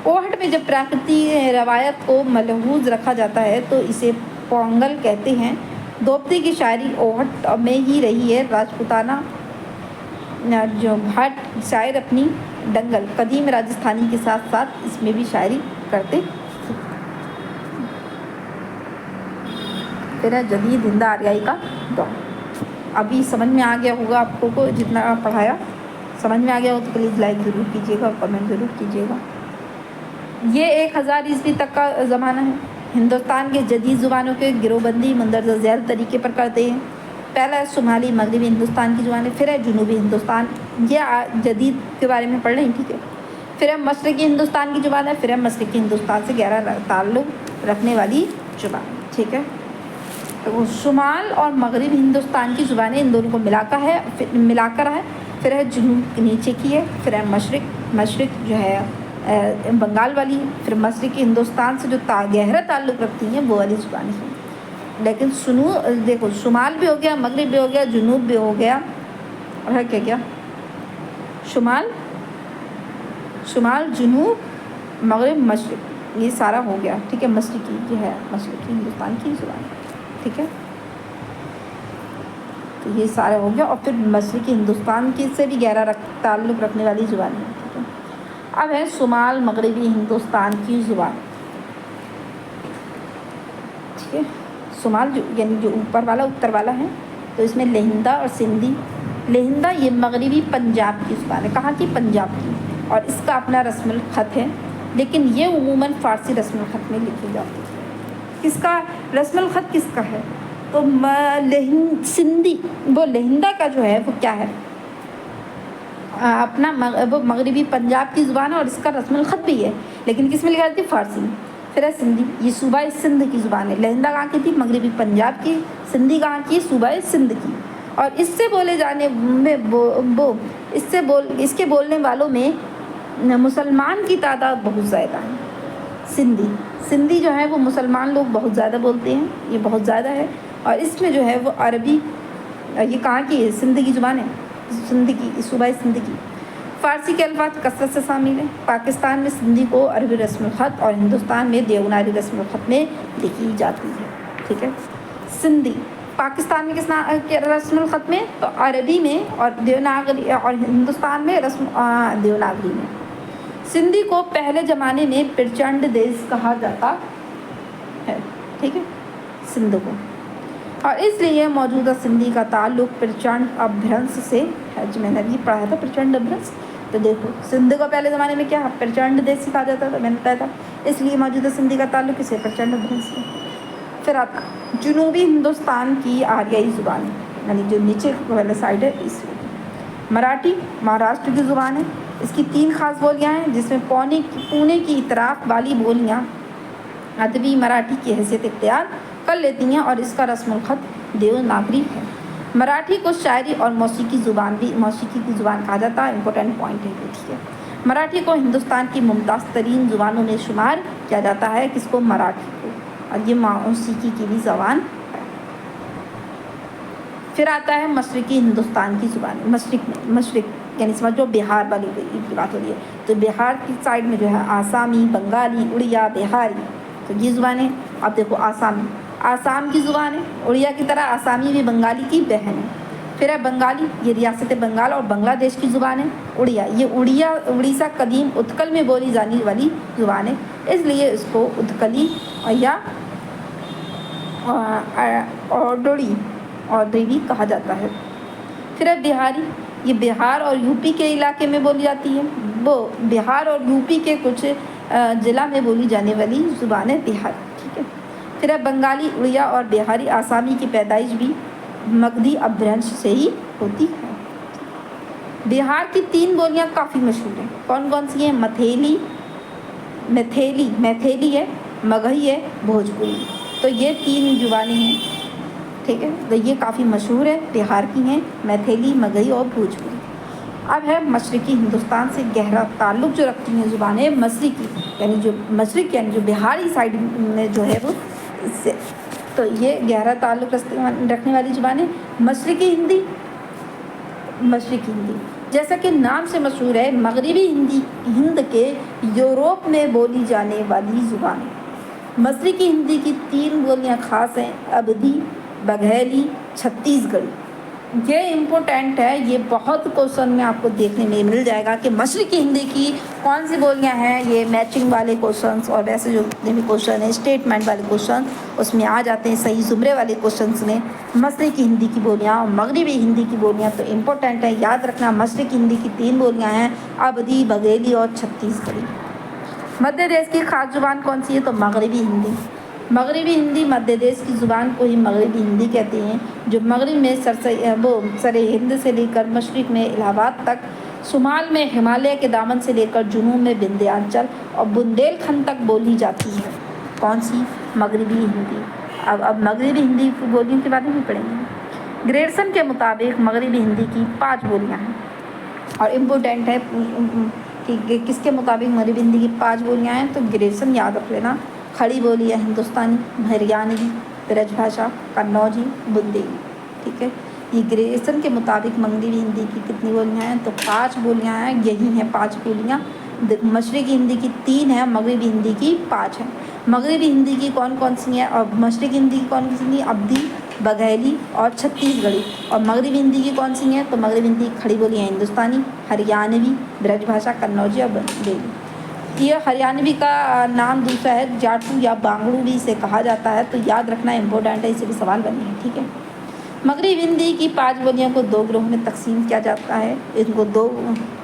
ओहड़ में जब प्राकृतिक रवायत को मलहूज़ रखा जाता है तो इसे पोंगल कहते हैं। दोपती की शायरी ओहड़ में ही रही है। राजपूताना जो भाट शायर अपनी दंगल कदीम राजस्थानी के साथ साथ इसमें भी शायरी करते। फिर है जदीद हिंद आर्याई का दौर। अभी समझ में आ गया होगा आपको को, जितना पढ़ाया समझ में आ गया हो तो प्लीज़ लाइक ज़रूर कीजिएगा और कमेंट ज़रूर कीजिएगा। ये 1000 ईस्वी तक का ज़माना है। हिंदुस्तान के जदीद ज़ुबानों के गिरोहबंदी मंदरजा झैल तरीके पर करते हैं। पहला है शुमाली मगरबी हिंदुस्तान की ज़ुबानें, फिर है जनूबी हिंदुस्तान, ये जदीद के बारे में पढ़ रहे हैं, ठीक है। फिर है मशरकी हिंदुस्तान की ज़ुबान है, फिर है मशरकी हिंदुस्तान से गहरा ताल्लुक़ रखने वाली ज़ुबान, ठीक है। तो शुमाल और मगरबी हिंदुस्तान की ज़ुबानें इन दोनों को मिलाकर है। फिर है जुनूब नीचे की है, फिर है मशरिक जो है बंगाल वाली, फिर मशरकी हिंदुस्तान से जो गहरा ताल्लुक़ रखती हैं वो वाली ज़ुबानें हैं। लेकिन देखो शुमाल भी हो गया, मगरब भी हो गया, जुनूब भी हो गया, और है क्या शुमाल, जुनूब, मगरब, मशरिक, ये सारा हो गया, ठीक है। मशरकी जो है मशरकी हिंदुस्तान की ज़ुबान, ठीक है। तो ये सारे हो गया। और फिर मशरकी हिंदुस्तान की से भी गहरा ताल्लुक़ रखने वाली ज़ुबान है, ठीक है। अब है शुमाल मगरबी हिंदुस्तान की ज़ुबान, ठीक है। शुमाल जो यानी जो ऊपर वाला उत्तर वाला है, तो इसमें लहिंदा और सिंधी। लहिंदा ये मगरबी पंजाब की ज़ुबान है, कहाँ की, पंजाब की, और इसका अपना रस्मुल ख़त है, लेकिन ये उमूमन फ़ारसी रस्मुल ख़त में लिखी जाती है। किसका रस्मुल ख़त किसका है, तो सिंधी, वो लहिंदा का जो है वो क्या है, अपना वो मगरबी पंजाब की ज़ुबान है और इसका रस्मुल ख़त भी है, लेकिन किस में लिखा जाती है, फ़ारसी में। फिर है सिंधी, ये सूबा सिंध की ज़ुबान है। लहिंदा कहाँ की थी, मगरबी पंजाब की। सिंधी कहाँ की, सूबा सिंध की। और इससे बोले जाने में इसके बोलने वालों में मुसलमान की तादाद बहुत ज़्यादा है। सिंधी जो है वो मुसलमान लोग बहुत ज़्यादा बोलते हैं, ये बहुत ज़्यादा है। और इसमें जो है वो अरबी, ये कहाँ की है, सिंध की ज़ुबान है, सिंध की, सूबा सिंध की। फ़ारसी के अल्फाज कसरत से शामिल हैं। पाकिस्तान में सिंधी को अरबी रस्मुल ख़त और हिंदुस्तान में देवनागरी रस्मुल ख़त में लिखी जाती है, ठीक है। सिंधी पाकिस्तान में किस रस्मुल ख़त में, तो अरबी में, और देवनागरी, और हिंदुस्तान में देवनागरी में। सिंधी को पहले ज़माने में प्रचंड देश कहा जाता है, ठीक है, सिंध को। और इसलिए मौजूदा सिंधी का ताल्लुक प्रचंड अपभ्रंश से है। जो मैंने अभी पढ़ा था प्रचंड अपभ्रंश, तो देखो सिंध को पहले ज़माने में क्या प्रचंड देशी कहा जाता था, मैंने बताया था, इसलिए मौजूदा सिंधी का ताल्लुक किसे प्रचंड अपभ्रंश से। फिर आता जनूबी हिंदुस्तान की आर्याई ज़ुबान, यानी जो नीचे वाला साइड है इस मराठी महाराष्ट्र की ज़ुबान है। इसकी 3 खास बोलियाँ हैं, जिसमें पुणे की इतराफ़ वाली बोलियाँ अदबी मराठी की हैसियत इख्तियार कर लेती हैं और इसका रस्मुल ख़त देवनागरी है। मराठी को शायरी और मौसीकी की ज़ुबान कहा जाता है। इम्पोर्टेंट पॉइंट है ये, ठीक है। मराठी को हिंदुस्तान की मुमताज़ तरीन ज़ुबानों में शुमार किया जाता है, किसको, मराठी को, और ये मौसीकी की भी ज़ुबान है। फिर आता है मशरक़ी हिंदुस्तान की ज़ुबान। मशरक़ यानी समझो बिहार वाली की बात हो रही है, तो बिहार की साइड में जो है आसामी, बंगाली, उड़िया, बिहारी, तो ये ज़ुबानें। अब देखो आसाम की ज़ुबान है, उड़िया की तरह आसामी भी बंगाली की बहन है। फिर है बंगाली, ये रियासत बंगाल और बांग्लादेश की ज़ुबान है। उड़िया, ये उड़ीसा कदीम उत्कल में बोली जाने वाली ज़ुबान है, इसलिए इसको उत्कली या औरडी भी कहा जाता है। फिर है बिहारी, ये बिहार और यूपी के इलाके में बोली जाती है। वो बिहार और यूपी के कुछ ज़िला में बोली जाने वाली ज़ुबान है बिहारी, ठीक है। फिर है बंगाली, उड़िया और बिहारी आसामी की पैदाइश भी मगधी अपभ्रंश से ही होती है। बिहार की 3 बोलियाँ काफ़ी मशहूर हैं। कौन कौन सी हैं? मैथिली है, मगही है, भोजपुरी। तो ये 3 ज़ुबानें हैं, ठीक है। तो ये काफ़ी मशहूर है, बिहार की हैं मैथिली, मगही और भोजपुरी। अब है मशरक़ी हिंदुस्तान से गहरा ताल्लुक़ जो रखती हैं ज़ुबानें मशरक़ी, यानी जो मशरक़ यानी जो बिहारी साइड में जो है वो इससे, तो ये गहरा ताल्लुक़ रखने वाली ज़ुबानें मशरक़ी हिंदी। जैसा कि नाम से मशहूर है, मगरबी हिंद के यूरोप में बोली जाने वाली ज़ुबान। मशरक़ी हिंदी की 3 बोलियाँ खास हैं, अवधी, बघेली, छत्तीसगढ़ी। ये इम्पोर्टेंट है, ये बहुत क्वेश्चन में आपको देखने में मिल जाएगा कि मशरक़ी हिंदी की कौन सी बोलियां हैं। ये मैचिंग वाले क्वेश्चंस और वैसे जो भी क्वेश्चन है स्टेटमेंट वाले क्वेश्चन उसमें आ जाते हैं, सही ज़ुमरे वाले क्वेश्चंस में। मशरक़ी हिंदी की बोलियां और मगरबी हिंदी की बोलियां तो इम्पोर्टेंट है, याद रखना। मशरक़ी हिंदी की 3 बोलियाँ हैं, अवधी, बघेली और छत्तीसगढ़ी। मध्य देश की खास ज़ुबान कौन सी है? तो मगरबी हिंदी। मगरबी हिंदी मध्य देश की ज़ुबान को ही मगरबी हिंदी कहते हैं, जो मगरब में सर हिंद से लेकर मशरिक़ में इलाहाबाद तक, शुमाल में हिमालय के दामन से लेकर जुनूब में विंध्याचल और बुंदेलखंड तक बोली जाती है। कौन सी? मगरबी हिंदी। अब मगरबी हिंदी की बोलियों के बारे में पढ़ेंगे। ग्रेडसन के मुताबिक मगरबी हिंदी की 5 बोलियाँ हैं और इम्पोर्टेंट है कि किसके मुताबिक मगरबी हिंदी की 5 बोलियाँ हैं, तो ग्रेडसन याद रख लेना। खड़ी बोली है हिंदुस्तानी, हरियाणवी, ब्रजभाषा, कन्नौजी, बुंदेली, ठीक है। ये ग्रेडसन के मुताबिक मगरबी हिंदी की कितनी बोलियाँ हैं? तो 5 बोलियाँ हैं, यही हैं 5 बोलियाँ। मशरक़ी हिंदी की 3 है, मगरबी हिंदी की 5 है। मगरबी हिंदी की कौन कौन सी है और मशरक़ी हिंदी की कौन सी है? अवधी, बघेली और छत्तीसगढ़ी। और मगरबी हिंदी की कौन सी है? तो मगरबी हिंदी की खड़ी बोली है हिंदुस्तानी, हरियाणवी, ब्रजभाषा, कन्नौजी और बुंदेली। ये हरियाणवी का नाम दूसरा है, जाटू या बांगड़ू भी इसे कहा जाता है, तो याद रखना इम्पोर्टेंट है, इसे भी सवाल बने हैं, ठीक है। मगरबी हिंदी की 5 बोलियों को 2 गिरोह में तकसीम किया जाता है। इनको 2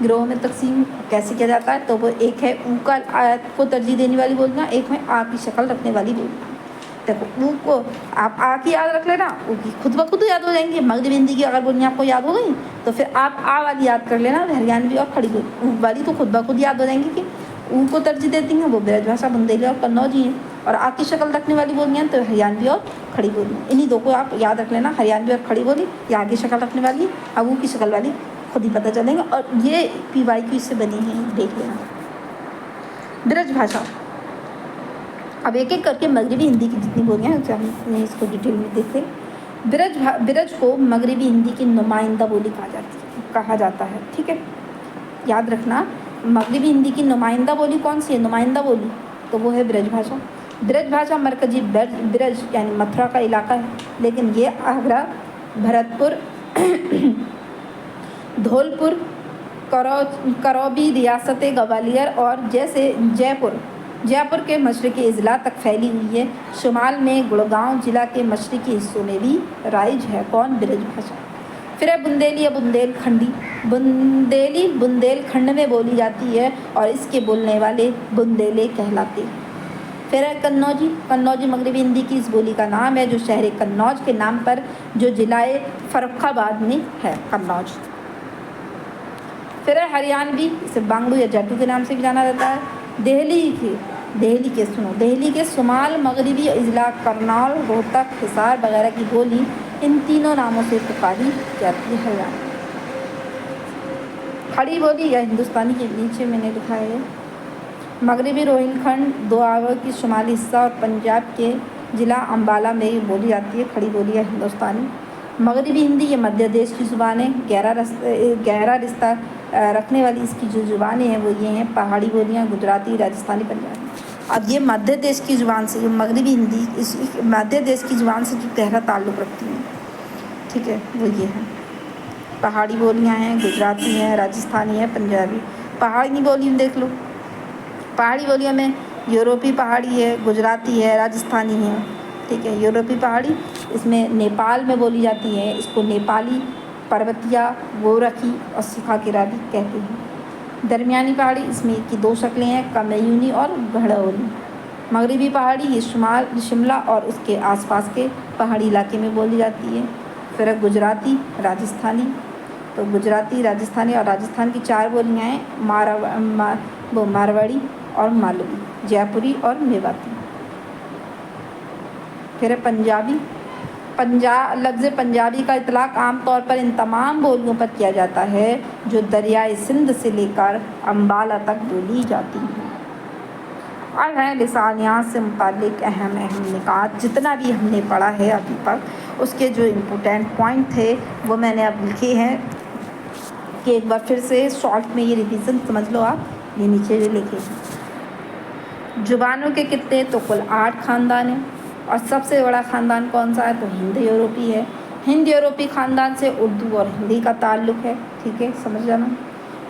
गिरोह में तकसीम कैसे किया जाता है? तो वो एक है ऊ का आयत को तरजीह देने वाली बोलियाँ, एक है आ की शक्ल रखने वाली बोलियाँ। देखो ऊ को आप आ की याद रख लेना, ऊ की खुद ब खुद याद हो जाएंगी। मगरबी हिंदी की अगर बोलियाँ आपको याद हो गई तो फिर आप आ वाली याद कर लेना, हरियाणवी और खड़ी बोली। ऊ वाली तो खुद ब खुद याद हो जाएंगी कि ऊ को तरजीह देती हैं, वो ब्रजभाषा, बुंदेली और कन्नौजी हैं। और आ की शक्ल रखने वाली बोलियाँ तो हरियाणवी और खड़ी बोली। इन्हीं 2 को आप याद रख लेना, हरियाणवी और खड़ी बोली, या आगे शक्ल रखने वाली, अब ऊ की शक्ल वाली खुद ही पता चलेंगे। और ये PYQ इससे बनी है, देख लेना। ब्रजभाषा, अब एक एक करके मगरबी हिंदी की जितनी बोलियाँ हैं हम इसको डिटेल में देखते हैं। ब्रज को मगरबी हिंदी की नुमाइंदा बोली कहा जाता है, ठीक है। याद रखना, मगरबी हिंदी की नुमाइंदा बोली कौन सी है? नुमाइंदा बोली तो वो है ब्रजभाषा। ब्रजभाषा मरकजी ब्रज यानी मथुरा का इलाका है, लेकिन ये आगरा, भरतपुर, धौलपुर, करौबी, रियासत ग्वालियर और जैसे जयपुर जयपुर के मशरक़ी अजला तक फैली हुई है। शुमाल में गुड़गांव जिला के मशरक़ी हिस्सों में भी राइज है कौन ब्रज भाषा। फिर है बुंदेली या बुंदेलखंडी। बुंदेली बुंदेलखंड में बोली जाती है और इसके बोलने वाले बुंदेले कहलाते हैं। फिर है कन्नौजी। कन्नौजी मगरबी हिंदी की इस बोली का नाम है जो शहर कन्नौज के नाम पर जो जिलाए फर्रुखाबाद में है कन्नौज। फिर है हरियाणवी, इसे बांगड़ू या जाटू के नाम से भी जाना जाता है। दिल्ली के शुमाल मगरबी अजला करनाल रोहतक हिसार वगैरह की बोली इन तीनों नामों से पुकारी जाती है। हरियाणा खड़ी बोली या हिंदुस्तानी के नीचे मैंने लिखा है। मगरबी रोहिलखंड दुआवा की शुमाली हिस्सा और पंजाब के ज़िला अम्बाला में ये बोली जाती है खड़ी बोली या हिंदुस्तानी। मगरबी हिंदी ये मध्य देश की ज़ुबानें गहरा रिश्ता रखने वाली इसकी जो ज़ुबानें हैं वो ये हैं पहाड़ी बोलियाँ, गुजराती, राजस्थानी, पंजाबी। अब ये मध्य देश की ज़ुबान से जो मगरबी हिंदी इस मध्य देश की ज़ुबान से जो गहरा ताल्लुक़ रखती हैं, ठीक है, वो ये है पहाड़ी बोलियाँ हैं, गुजराती हैं, राजस्थानी है, पंजाबी। पहाड़ी बोली में देख लो, पहाड़ी बोलियों में यूरोपी पहाड़ी है, गुजराती है, राजस्थानी है, ठीक है। यूरोपी पहाड़ी इसमें नेपाल में बोली जाती है, इसको नेपाली, पर्वतिया, गोरखी और सिखाकिराली कहते हैं। दरमियानी पहाड़ी इसमें की दो शक्लें हैं, कमयूनी और घड़ौली। मगरबी पहाड़ी ये शिमला और उसके आसपास के पहाड़ी इलाके में बोली जाती है। फिर गुजराती, राजस्थानी, तो गुजराती, राजस्थानी और राजस्थान की 4 बोलियाँ हैं मारवाड़ी और मालवी, जयपुरी और मेवाती। फिर है पंजाबी। लफ्ज़ पंजाबी का इतलाक़ आमतौर पर इन तमाम बोलियों पर किया जाता है जो दरियाए सिंध से लेकर अम्बाला तक बोली जाती हैं। और है लिसानियात से मुताल्लिक़ अहम निकात जितना भी हमने पढ़ा है अभी तक उसके जो इम्पोर्टेंट पॉइंट थे वो मैंने अब लिखे हैं कि एक बार फिर से शॉर्ट में ये रिवीजन समझ लो आप। ये नीचे जो लिखे हैं ज़ुबानों के कितने तो कुल 8 ख़ानदान हैं और सबसे बड़ा ख़ानदान कौन सा है तो हिंद यूरोपी है। हिंद यूरोपी ख़ानदान से उर्दू और हिंदी का ताल्लुक़ है, ठीक है, समझ जाना।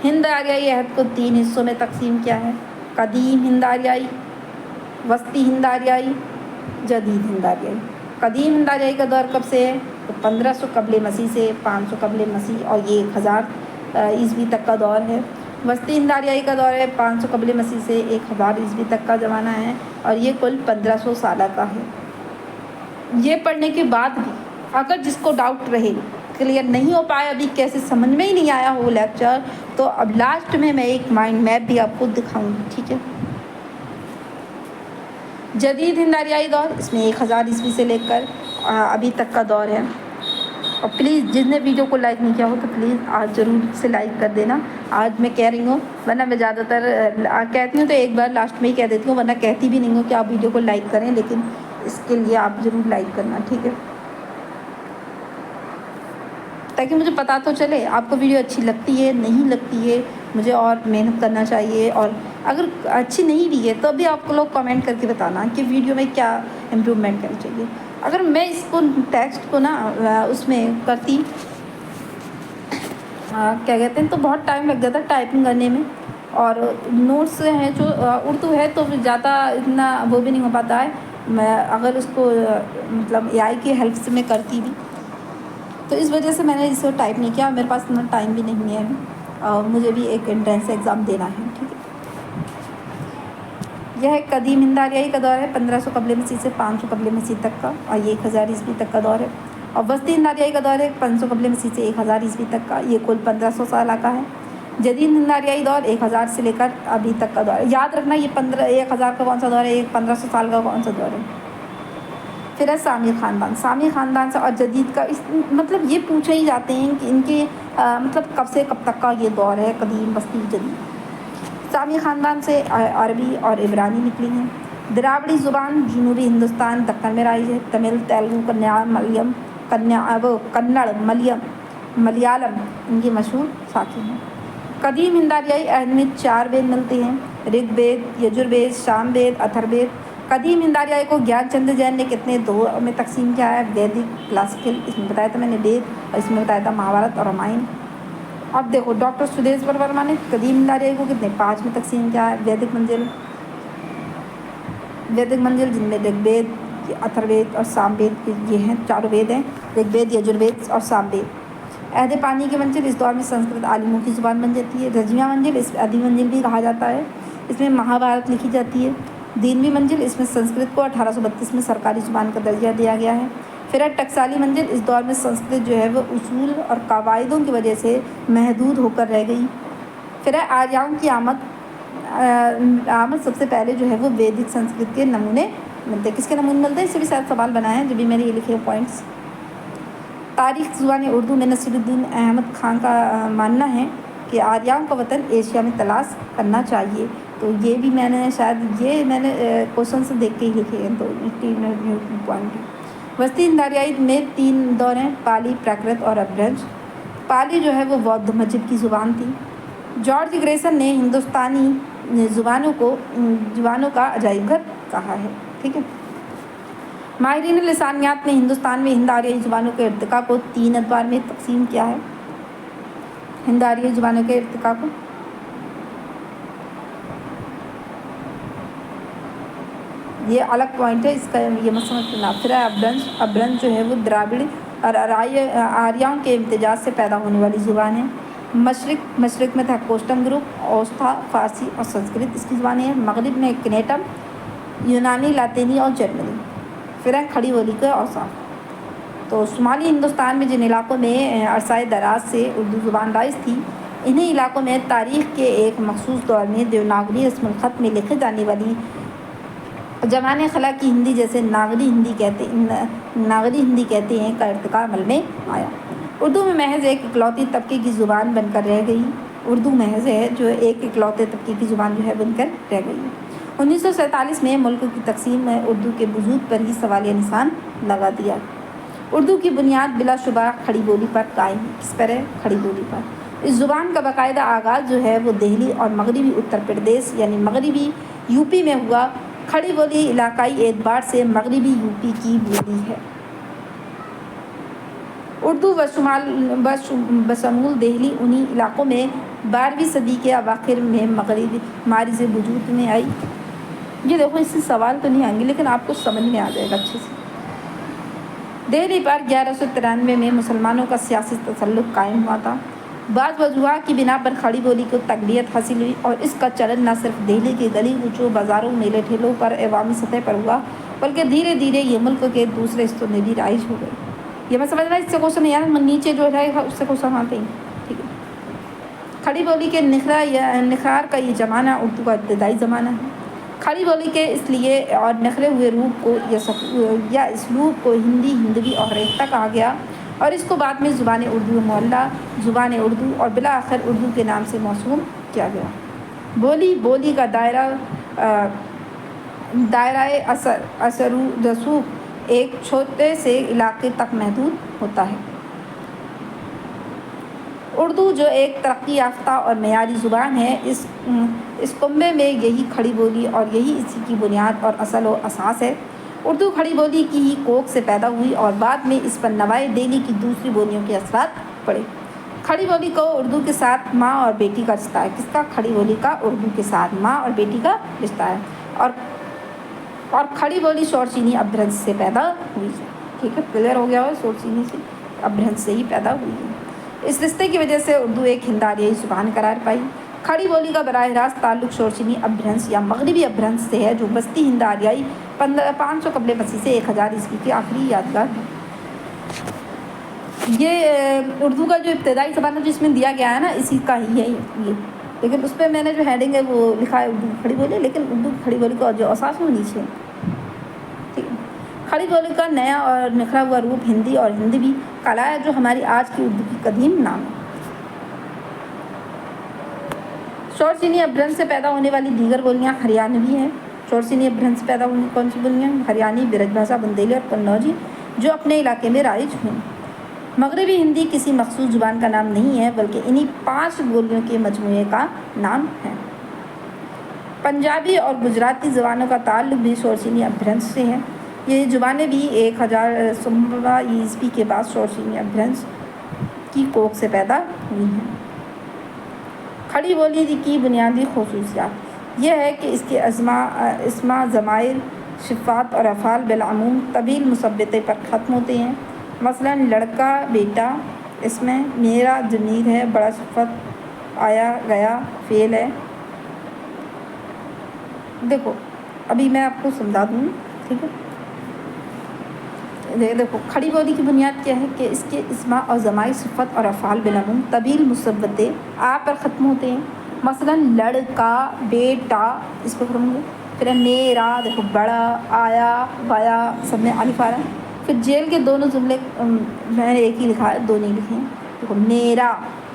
हिंद आर्याई अहद को 3 हिस्सों में तकसीम किया है, कदीम हिंद आर्याई, वस्ती हिंद आर्याई, जदीद हिंद आर्याई। कदीम हिंद आर्याई का दौर कब से है तो 1500 कबले मसीह से 500 कबले मसीह और ये 1000 ईस्वी तक का दौर है। वस्ती हिंद आर्याई का दौर है 500 कबले मसीह से 1000 ईस्वी तक का ज़माना है और ये कुल 1500 साल का है। ये पढ़ने के बाद भी अगर जिसको डाउट रहे, क्लियर नहीं हो पाया, अभी कैसे समझ में ही नहीं आया हो लेक्चर, तो अब लास्ट में मैं एक माइंड मैप भी आपको दिखाऊंगी, ठीक है। जदीद हिंद आर्याई दौर इसमें 1000 ईस्वी से लेकर अभी तक का दौर है। और प्लीज़ जिसने वीडियो को लाइक नहीं किया हो तो प्लीज़ आज ज़रूर से लाइक कर देना। आज मैं कह रही हूँ, वरना मैं ज़्यादातर कहती हूँ तो एक बार लास्ट में ही कह देती हूँ, वरना कहती भी नहीं हूँ कि आप वीडियो को लाइक करें, लेकिन इसके लिए आप ज़रूर लाइक करना, ठीक है, ताकि मुझे पता तो चले आपको वीडियो अच्छी लगती है नहीं लगती है, मुझे और मेहनत करना चाहिए। और अगर अच्छी नहीं भी है तो भी आपको लोग कमेंट करके बताना कि वीडियो में क्या इम्प्रूवमेंट करनी चाहिए। अगर मैं इसको टेक्स्ट को ना उसमें करती क्या कहते हैं तो बहुत टाइम लग जाता टाइपिंग करने में, और नोट्स हैं जो उर्दू है तो ज़्यादा इतना वो भी नहीं हो पाता है। मैं अगर उसको मतलब एआई की हेल्प से मैं करती भी तो इस वजह से मैंने इसको टाइप नहीं किया। मेरे पास इतना टाइम भी नहीं है अभी, मुझे भी एक एंट्रेंस एग्ज़ाम देना है, ठीक है। यह कदीम हिंद आर्याई का दौर है 1500 कबले मसीह से 500 कबले मसीह तक का, और ये 1000 ईस्वी तक का दौर है। और वस्ती हिंद आर्याई का दौर है 500 कबले मसीह से 1000 ईस्वी तक का, ये कुल 1500 साल का है। जदीद हिंद आर्याई दौर 1000 से लेकर अभी तक का दौर है। याद रखना ये 1000 का कौन सा दौर है, 1500 साल का कौन सा दौर है। फिर है सामी ख़ानदान। सामी ख़ानदान से और जदीद का मतलब ये पूछे ही जाते हैं कि इनके मतलब कब से कब तक का ये दौर है, कदीम, वस्ती, जदीद। सामी ख़ानदान से अरबी और इब्रानी निकली हैं। द्राविड़ी ज़ुबान जनूबी हिंदुस्तान दक्कन में राइज है। तमिल, तेलुगु, कन्नड़, मलयालम इनकी मशहूर शाखें हैं। कदीम हिंद आर्याई अहद में 4 वेद मिलते हैं, ऋग्वेद, यजुर्वेद, सामवेद, अथर्ववेद। कदीम हिंद आर्याई को ज्ञानचंद्र जैन ने कितने 2 में तकसीम किया है, वैदिक, क्लासिकल, इसमें बताया था मैंने वेद, और इसमें बताया था महाभारत और रामायण। अब देखो डॉक्टर सुदेश्वर वर्मा ने कदीम हिंद आर्याई को कितने 5 में तकसीम किया है, वैदिक मंजिल, वैदिक मंजिल जिनमें ऋग्वेद, अथर्ववेद और सामवेद के ये हैं, चारों वेद हैं, ऋग्वेद, यजुर्वेद और सामवेद। अहद पानी की मंजिल, इस दौर में संस्कृत आलिमों की ज़ुबान बन जाती है। रजविया मंजिल, इस आदि मंजिल भी कहा जाता है, इसमें महाभारत लिखी जाती है। दीनवी मंजिल, इसमें संस्कृत को 1832 में सरकारी ज़ुबान का दर्जा दिया गया है। फिर टकसाली मंजिल, इस दौर में संस्कृत जो है वो उसूल और कवायदों की वजह से महदूद होकर रह गई। फिर आर्याओं की आमद सबसे पहले जो है वो वैदिक संस्कृत के नमूने मिलते हैं। किसके नमूने मिलते हैं, इससे भी शायद सवाल बना है, जो भी मैंने ये लिखे पॉइंट्स। तारीख ज़ुबान उर्दू में नसीरुद्दीन अहमद खान का मानना है कि आर्याओं का वतन एशिया में तलाश करना चाहिए। तो ये भी मैंने शायद ये मैंने क्वेश्चन से देख के ही लिखे हैं, तो 3 पॉइंट। वस्ती हिंदारियाई में 3 दौर हैं, पाली, प्राकृत और अपभ्रंश। पाली जो है वो बौद्ध मज़हब की ज़ुबान थी। जॉर्ज ग्रेसन ने हिंदुस्तानी ज़ुबानों का अजाइबघर कहा है। ठीक है। माहिरीन लिसानियात ने हिंदुस्तान में हिंद आर्याई ज़ुबानों के इर्तिका को 3 अदवार में तकसीम किया है। हिंद आर्याई ज़ुबानों के इर्तिका को ये अलग पॉइंट है, इसका ये मत समझना। फिर अपभ्रंश जो है वो द्राविड़ और आर्याओं के इम्तिजाज से पैदा होने वाली ज़ुबान है। मशरिक में था कोस्टम ग्रुप, औस्था, फारसी और संस्कृत इसकी ज़ुबानें हैं। मगरिब में कनेटम, यूनानी, लातीनी और जर्मनी। फिर है खड़ी बोली के औसाफ। तो शुमाली हिंदुस्तान में जिन इलाकों में अरसाए दराज से उर्दू ज़ुबान राइज थी, इन्हीं इलाकों में तारीख़ के एक मखसूस दौर में देवनागरी रस्मुल ख़त में लिखे जाने वाली ज़माने खला की हिंदी, जैसे नागरी हिंदी कहते हैं, का इर्तिका अमल में आया। उर्दू में महज एक इकलौती तबके की ज़ुबान बनकर रह गई। उर्दू महज है जो एक इकलौते तबके की ज़ुबान जो है बनकर रह गई। 1947 में मुल्क की तकसीम में उर्दू के वजूद पर ही सवालिया निशान लगा दिया। उर्दू की बुनियाद बिलाशुबा खड़ी बोली पर कायम है। किस पर है? खड़ी बोली पर। इस ज़ुबान का बाकायदा आगाज़ जो है वो दिल्ली और मगरबी उत्तर प्रदेश यानी मगरबी यूपी में हुआ। खड़ी बोली इलाकाई एतबार से मगरबी यूपी की बोली है। उर्दू बशमूल दिल्ली उन्हीं इलाकों में 12वीं सदी के अवाखिर में मगरबी मारी से वजूद में आई। ये देखो, इससे सवाल तो नहीं आएंगे लेकिन आपको समझ में आ जाएगा अच्छे से। दिल्ली पर 1193 में मुसलमानों का सियासी तसल्लुत कायम हुआ था। बाद वजूहात की बिना पर खड़ी बोली को तकबीयत हासिल हुई और इसका चलन न सिर्फ दिल्ली के गली कूचों, बाज़ारों, मेले ठेलों पर अवामी सतह पर हुआ, बल्कि धीरे धीरे ये मुल्क के दूसरे हिस्सों में भी राइज हो गई। ये मैं समझ रहा है, इससे क्वेश्चन यार नीचे जो रहेगा उससे क्वेश्चन आते हैं। ठीक है। खड़ी बोली के निखार का ये ज़माना उर्दू का इब्तदाई ज़माना है। खड़ी बोली के इसलिए और निखरे हुए रूप को या इसलूब को हिंदी, हिंदवी और रेख्ता कहा गया और इसको बाद में ज़ुबान उर्दू मोहल्ला, ज़ुबान उर्दू और बिला आखिर उर्दू के नाम से मौसूम किया गया। बोली का दायरा असर रसूख एक छोटे से इलाके तक महदूद होता है। उर्दू जो एक तरक्की याफ्ता और मयारी ज़ुबान है, इस कुंबे में यही खड़ी बोली और यही इसी की बुनियाद और असल और असास है। उर्दू खड़ी बोली की ही कोख से पैदा हुई और बाद में इस पर नवाए दिल्ली की दूसरी बोलियों के असरात पड़े। खड़ी बोली को उर्दू के साथ माँ और बेटी का रिश्ता है। किसका? खड़ी बोली का उर्दू के साथ माँ और बेटी का रिश्ता है। और खड़ी बोली शोरचीनी अपभ्रंश से पैदा हुई है। ठीक है, क्लियर हो गया हो? शोरचीनी से अपभ्रंश से ही पैदा हुई है। इस रिश्ते की वजह से उर्दू एक हिंद आर्याई ज़ुबान करार पाई। खड़ी बोली का बराह रास्त ताल्लुक़ शोरचीनी अपभ्रंश या मगरबी अपभ्रंश से है, जो बस्ती हिंद आर्याई 500 कबल मसीह से 1000 ईस्वी की आखिरी यादगार है। ये उर्दू का जो इब्तदाई ज़माना जिसमें दिया गया है ना, इसी का ही है ये। लेकिन उस पर मैंने जो हेडिंग है वो लिखा है उर्दू खड़ी बोली, लेकिन उर्दू खड़ी बोली का जो असास है वो नीचे है। ठीक है। खड़ी बोली का नया और निखरा हुआ रूप हिंदी और हिंदवी कलाया, जो हमारी आज की उर्दू की कदीम नाम है। शोरचीनी अपभ्रंश से पैदा होने वाली दीगर बोलियाँ हरियाणवी हैं। शोरचीनी अपभ्रंश से पैदा होने कौन सी बोलियाँ? हरियाणी, ब्रजभाषा, बुंदेली और कन्नौजी, जो अपने इलाके में राइज हुई। मगरबी हिंदी किसी मखसूस ज़ुबान का नाम नहीं है, बल्कि इन्हीं 5 बोलियों के मजमूए का नाम है। पंजाबी और गुजराती ज़ुबानों का ताल्लुक भी शोरचीनी अपभ्रंश से है। ये ज़ुबानें भी 1000 ईस्वी के बाद शोरचीनी अपभ्रंश की कोख से पैदा हुई हैं। खड़ी बोली की बुनियादी खसूसियात यह है कि इसके इसमा ज़माइर सिफ़ात और अफ़ाल बिलअमूम तवील मुसब्बते पर ख़त्म होते हैं। मसलन लड़का बेटा, इसमें मेरा ज़मीर है, बड़ा सिफ़त, आया गया फ़ेल है। देखो अभी मैं आपको समझा दूँ, ठीक है। देखो खड़ी बोली की बुनियाद क्या है कि इसके इस्मा और ज़माई सिफ़त और अफ़ाल बिलअमूम तवील मुसब्बते आ पर ख़त्म होते हैं। मसलन लड़का बेटा, इस पर ख़त्म होंगे। फिर मेरा, देखो बड़ा, आया गया, सब में अलिफ आ रहा है। फिर जेल के दोनों जुमले मैंने एक ही लिखा है, दो नहीं लिखे हैं। देखो मेरा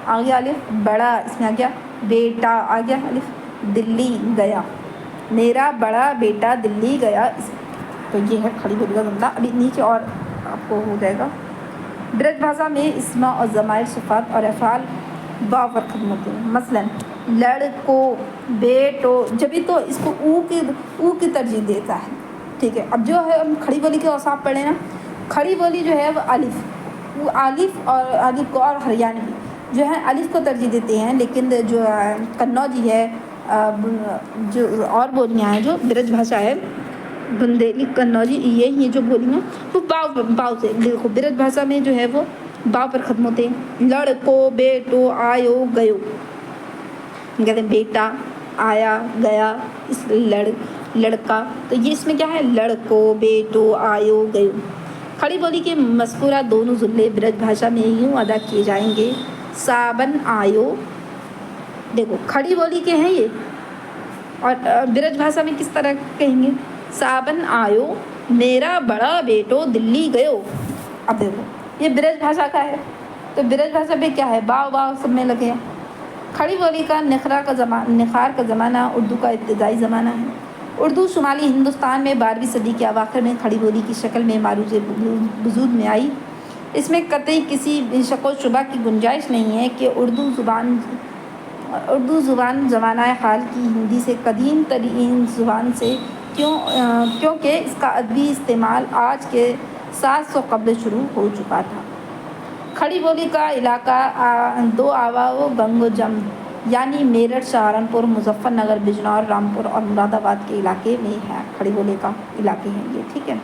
आ गया अलिफ, बड़ा इसमें आ गया, बेटा आ गया अलिफ, दिल्ली गया, मेरा बड़ा बेटा दिल्ली गया। तो ये है खड़ी बोली का जुमला। अभी नीचे और आपको हो जाएगा। ब्रज भाषा में इस्मा और ज़माइर सिफ़ात और अफ़ाल वाव पर ख़त्म होते हैं। मसलन लड़को बेटो, जब भी तो इसको ऊ की तरजीह देता है, ठीक है। अब जो है हम खड़ी बोली के औसाफ पढ़े ना, खड़ी बोली जो है वो अलिफ, वो अलिफ को और हरियाणवी जो है अलिफ को तरजीह देते हैं। लेकिन जो कन्नौजी है, जो और बोलियाँ हैं, जो ब्रज भाषा है, बुंदेली, कन्नौजी, ये जो बोलियाँ वो बाव से, देखो ब्रज भाषा में जो है वो बाव पर ख़त्म होते हैं। लड़को बेटो आयो गयो, कहते हैं बेटा आया गया, इस लड़का, तो ये इसमें क्या है, लड़को बेटो आयो गयो। खड़ी बोली के मज़कूरा दोनों जुमले ब्रज भाषा में यूँ अदा किए जाएंगे। साबन आयो, देखो खड़ी बोली के हैं ये, और ब्रज भाषा में किस तरह कहेंगे, साबन आयो, मेरा बड़ा बेटो दिल्ली गयो। अब देखो ये ब्रज भाषा का है, तो ब्रज भाषा में क्या है, बाव बाव सब में लगे हैं। खड़ी बोली का निखार का ज़माना उर्दू का इब्तदाई ज़माना है। उर्दू शुमाली हिंदुस्तान में 12वीं सदी के अवाखिर में खड़ी बोली की शक्ल में मारूज़ वजूद में आई। इसमें कतई किसी शक व शुबा की गुंजाइश नहीं है कि उर्दू ज़ुबान ज़माना हाल की हिंदी से कदीम तरीन ज़ुबान से क्योंकि इसका अदबी इस्तेमाल आज के 700 कबल शुरू हो चुका था। खड़ी बोली का इलाका दो आवाओ गंगो जम, यानी मेरठ, सहारनपुर, मुजफ्फरनगर, बिजनौर, रामपुर और मुरादाबाद के इलाके में है। खड़ी बोली का इलाके हैं ये, ठीक है।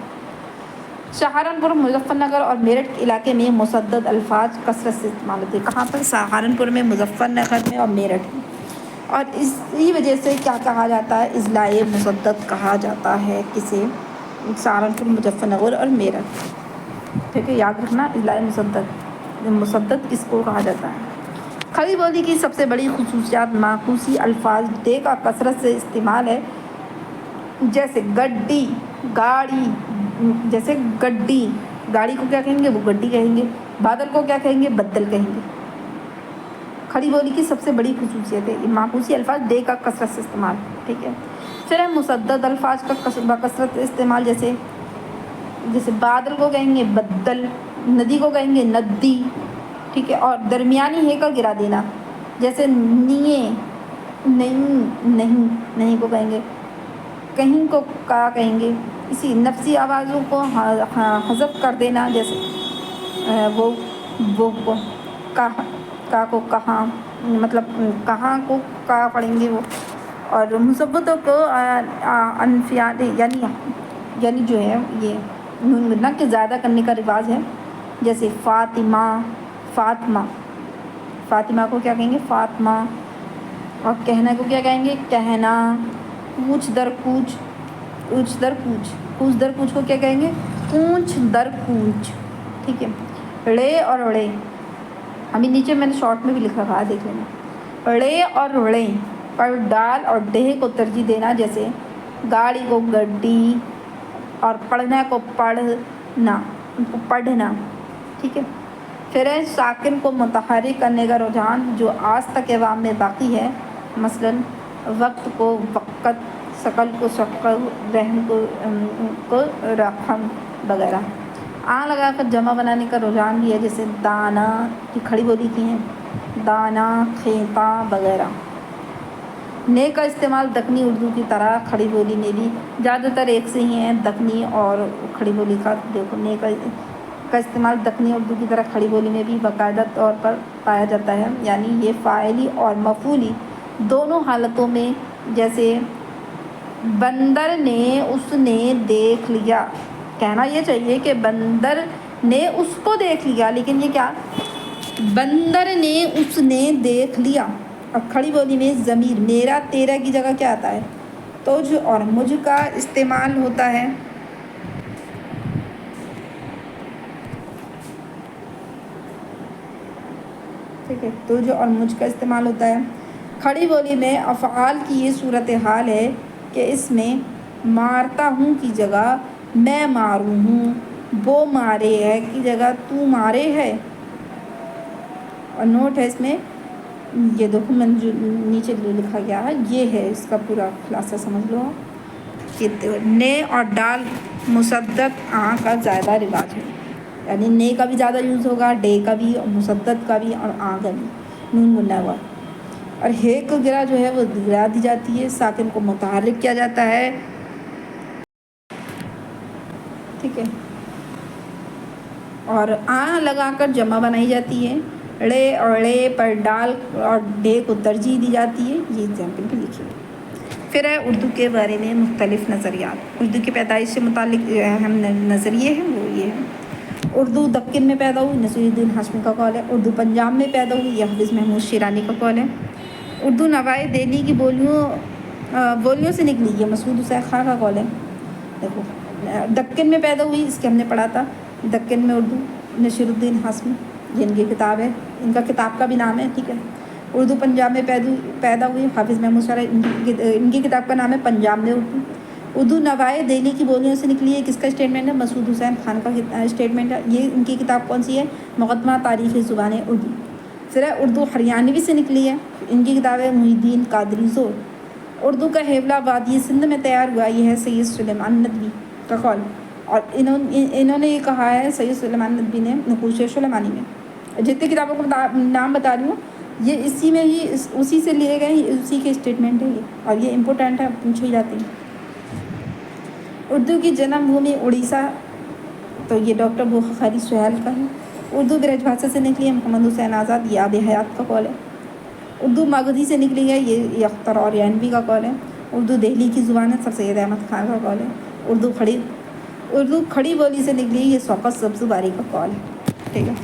सहारनपुर, मुजफ्फरनगर और मेरठ के इलाके में मुसद्दद अल्फाज कसरत से इस्तेमाल होते हैं। कहाँ पर, सहारनपुर में, मुजफ्फरनगर में और मेरठ में। और इसी वजह से क्या कहा जाता है, इज़लाए मुसद्दद कहा जाता है किसे, सहारनपुर, मुजफ्फरनगर और मेरठ, ठीक है, याद रखना। इज़लाए मुसद्दद किसको कहा जाता है। खड़ी बोली की सबसे बड़ी खुसूसियात माकूसी अल्फाज दे का कसरत से इस्तेमाल है। जैसे गड्डी, गाड़ी, जैसे गड्डी, गाड़ी को क्या कहेंगे, वो गड्डी कहेंगे। बादल को क्या कहेंगे, बद्दल कहेंगे। खड़ी बोली की सबसे बड़ी खुसूसियत है माकूसी अल्फाज दे का कसरत से इस्तेमाल, ठीक है। फिर है मुसद्दद अल्फाज का कसरत इस्तेमाल, जैसे बादल को कहेंगे बद्दल, नदी को कहेंगे नदी, ठीक है। और दरमियानी हे का गिरा देना, जैसे निये, नहीं को कहेंगे, कहीं को का कहेंगे। इसी नफ्सी आवाज़ों को हज़फ कर देना, जैसे वो को का को कहाँ, मतलब कहाँ को का पढ़ेंगे वो। और मुसब्बतों को अनफियाद यानी जो है ये नून मुन्ना के ज़्यादा करने का रिवाज है। जैसे फ़ातिमा, फ़ातिमा को क्या कहेंगे, फ़ातिमा। और कहना को क्या कहेंगे, कहना। कूच दर कूच को क्या कहेंगे, कूच दर कूच, ठीक है। ड़े और ड़े, अभी नीचे मैंने शॉर्ट में भी लिखा था, देख लेना। ड़े और ड़े पर डाल और डेह को तरजीह देना, जैसे गाड़ी को गड्डी और पढ़ना को पढ़ना, ठीक है। फिर है साकिन को मुतहर्रिक करने का रुझान जो आज तक अवाम में बाकी है। मसलन वक्त को वक़्त, शकल को शक्ल, रहम को रखम वगैरह। आ लगा कर जमा बनाने का रुझान भी है, जैसे दाना की खड़ी बोली की है, दाना, खेता वगैरह। ने का इस्तेमाल दक्कनी उर्दू की तरह खड़ी बोली में भी ज़्यादातर एक से ही है। दक्कनी और खड़ी बोली का, देखो ने का इस्तेमाल दक्कनी उर्दू की तरह खड़ी बोली में भी बाकायदा तौर पर पाया जाता है। यानी ये फ़ाइली और मफ़ूली दोनों हालतों में, जैसे बंदर ने उसने देख लिया, कहना ये चाहिए कि बंदर ने उसको देख लिया, लेकिन ये क्या, बंदर ने उसने देख लिया। अब खड़ी बोली में ज़मीर मेरा तेरा की जगह क्या आता है, तुझ और मुझ का इस्तेमाल होता है। ठीक है, तुझ और मुझ का इस्तेमाल होता है। खड़ी बोली में अफ़आल की ये सूरत हाल है कि इसमें मारता हूँ की जगह मैं मारूँ हूँ, वो मारे है की जगह तू मारे है। और नोट है इसमें, ये देखो मैंने जो नीचे लिखा गया है ये है, इसका पूरा खुलासा समझ लो कि ने और डाल मुसद्दत आ का ज़्यादा रिवाज है, यानी ने का भी ज़्यादा यूज़ होगा, डे का भी और मुसद्दत का भी और आ का भी, नून गुन्ना हुआ। और हे को गिरा जो है वो गिरा दी जाती है, साकिन को मुतहर्रिक किया जाता है। ठीक है, और आ लगाकर जमा बनाई जाती है। ड़े और ड़े पर डाल और डे को तरजीह दी जाती है। ये एग्जाम्पल भी लिखिए। फिर है उर्दू के बारे में मुख्तलिफ नज़रियात। उर्दू की पैदाइश से मुतालिक अहम नज़रिए हैं वो ये हैं। उर्दू दक्कन में पैदा हुई, नसीरुद्दीन हाशमी का कौल है। उर्दू पंजाब में पैदा हुई, यह हाफिज़ महमूद शिरानी का कौल है। उर्दू नवाए दिल्ली की बोलियों से निकली, ये मसूद हुसैन खां का कौल है। देखो दक्कन में पैदा हुई, इसके हमने पढ़ा था, दक्कन में उर्दू, नसीरुद्दीन हाशमी, ये इनकी किताब है, इनका किताब का भी नाम है। ठीक है, उर्दू पंजाब में पैदा हुई, हाफिज़ महमूद शिरानी, इनकी किताब का नाम है पंजाब में उर्दू। उर्दू नवाए दिल्ली की बोलियों से निकली है, किसका स्टेटमेंट है, मसूद हुसैन खान का स्टेटमेंट है। ये इनकी किताब कौन सी है, मुक़द्दमा तारीख़ ज़ुबान उर्दू। फिर है उर्दू हरियाणवी से निकली है, इनकी किताब है मुहीद्दीन कादरी ज़ोर। उर्दू का हेवला वादी सिंध में तैयार हुआ, यह है सैयद सुलेमान नदवी का कौल। और इन्होंने ये कहा है, सैयद सुलेमान नदवी ने नक़ूश सुलेमानी में, जितनी किताबों का नाम बता रही हूँ ये इसी में ही उसी से लिए गए, उसी के स्टेटमेंट है ये, और ये इम्पोर्टेंट है, पूछी जाती है। उर्दू की जन्मभूमि उड़ीसा, तो ये डॉक्टर बुखारी सुहेल का है। उर्दू ब्रज भाषा से निकली है, मोहम्मद हुसैन आज़ाद, ये आब हयात का कौल है। उर्दू मगधी से निकली है, ये अख्तर और यानवी का कौल है। उर्दू दिल्ली की ज़ुबान है, सर सैयद अहमद खान का कौल है। उर्दू खड़ी बोली से निकली, ये शौकत सब्ज़बारी का कौल है। ठीक है,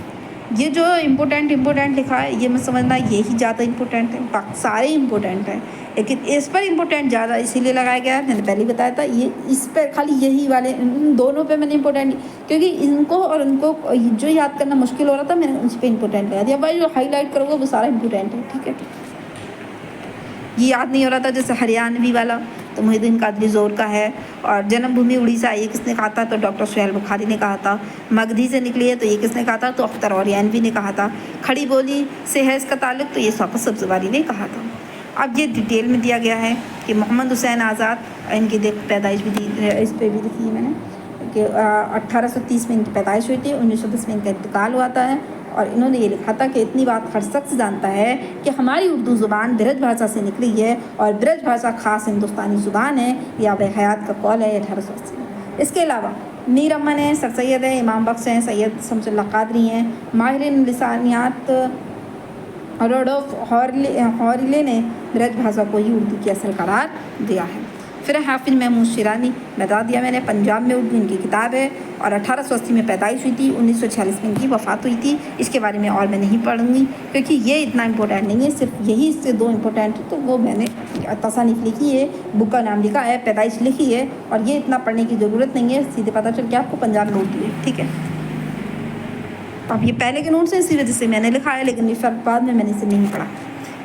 ये जो इम्पोर्टेंट लिखा है ये मैं समझना यही ज़्यादा इम्पोर्टेंट है, बाकी सारे इम्पोर्टेंट हैं, लेकिन इस पर इम्पोर्टेंट ज़्यादा इसीलिए लगाया गया है, मैंने पहले ही बताया था, ये इस पर खाली यही वाले इन दोनों पे मैंने इम्पोर्टेंट, क्योंकि इनको और उनको जो याद करना मुश्किल हो रहा था मैंने उस पर इम्पोर्टेंट लगा दिया। भाई जो हाईलाइट करोगे वो सारा इम्पोर्टेंट है। ठीक है, ये याद नहीं हो रहा था, जैसे हरियाणवी वाला तो मुहीद्दीन कादरी ज़ोर का है, और जन्मभूमि उड़ीसा ये किसने कहा था, तो डॉक्टर सुहेल बुखारी ने कहा था। मगधी से निकली है तो ये किसने कहा था, तो अख्तर और यानवी ने कहा था। खड़ी बोली से है इसका ताल्लुक़, तो ये शौकत सब्ज़बारी ने कहा था। अब ये डिटेल में दिया गया है कि मोहम्मद हुसैन आज़ाद, इनकी पैदाइश भी दी, इस पर भी लिखी है मैंने कि 1830 में इनकी पैदाइश हुई थी, 1910 में इनका इंतकाल हुआ था है। और इन्होंने ये लिखा था कि इतनी बात हर शख्स जानता है कि हमारी उर्दू ज़ुबान ब्रज भाषा से निकली है, और ब्रज भाषा ख़ास हिंदुस्तानी ज़ुबान है। यह आब हयात का कौल है 1880 में। इसके अलावा मीर अमन है, सर सैयद है, इमाम बख्श हैं, सैयद शमसुल्लाह कादरी हैं, माहिर लिसानियात रोडोफ हॉरिले ने ब्रज भाषा को ही उर्दू की असल करार दिया है। फिर हाफिज़ महमूद शिरानी, बता दिया मैंने, पंजाब में उर्दू इनकी किताब है, और 1880 में पैदाइश हुई थी, 1946 में इनकी वफ़ात हुई थी। इसके बारे में और मैं नहीं पढ़ूँगी क्योंकि ये इतना इम्पोर्टेंट नहीं है, सिर्फ यही इससे दो इम्पोर्टेंट है, तो वो मैंने तसानीफ़ लिखी है, बुक का नाम लिखा है, पैदाइश लिखी है, और ये इतना पढ़ने की ज़रूरत नहीं है, सीधे पता चल के आपको पंजाब में उर्दू है। ठीक है, अब ये पहले के नोट्स हैं, इसी वजह से मैंने लिखा है, लेकिन ये बाद में मैंने इसे नहीं पढ़ा।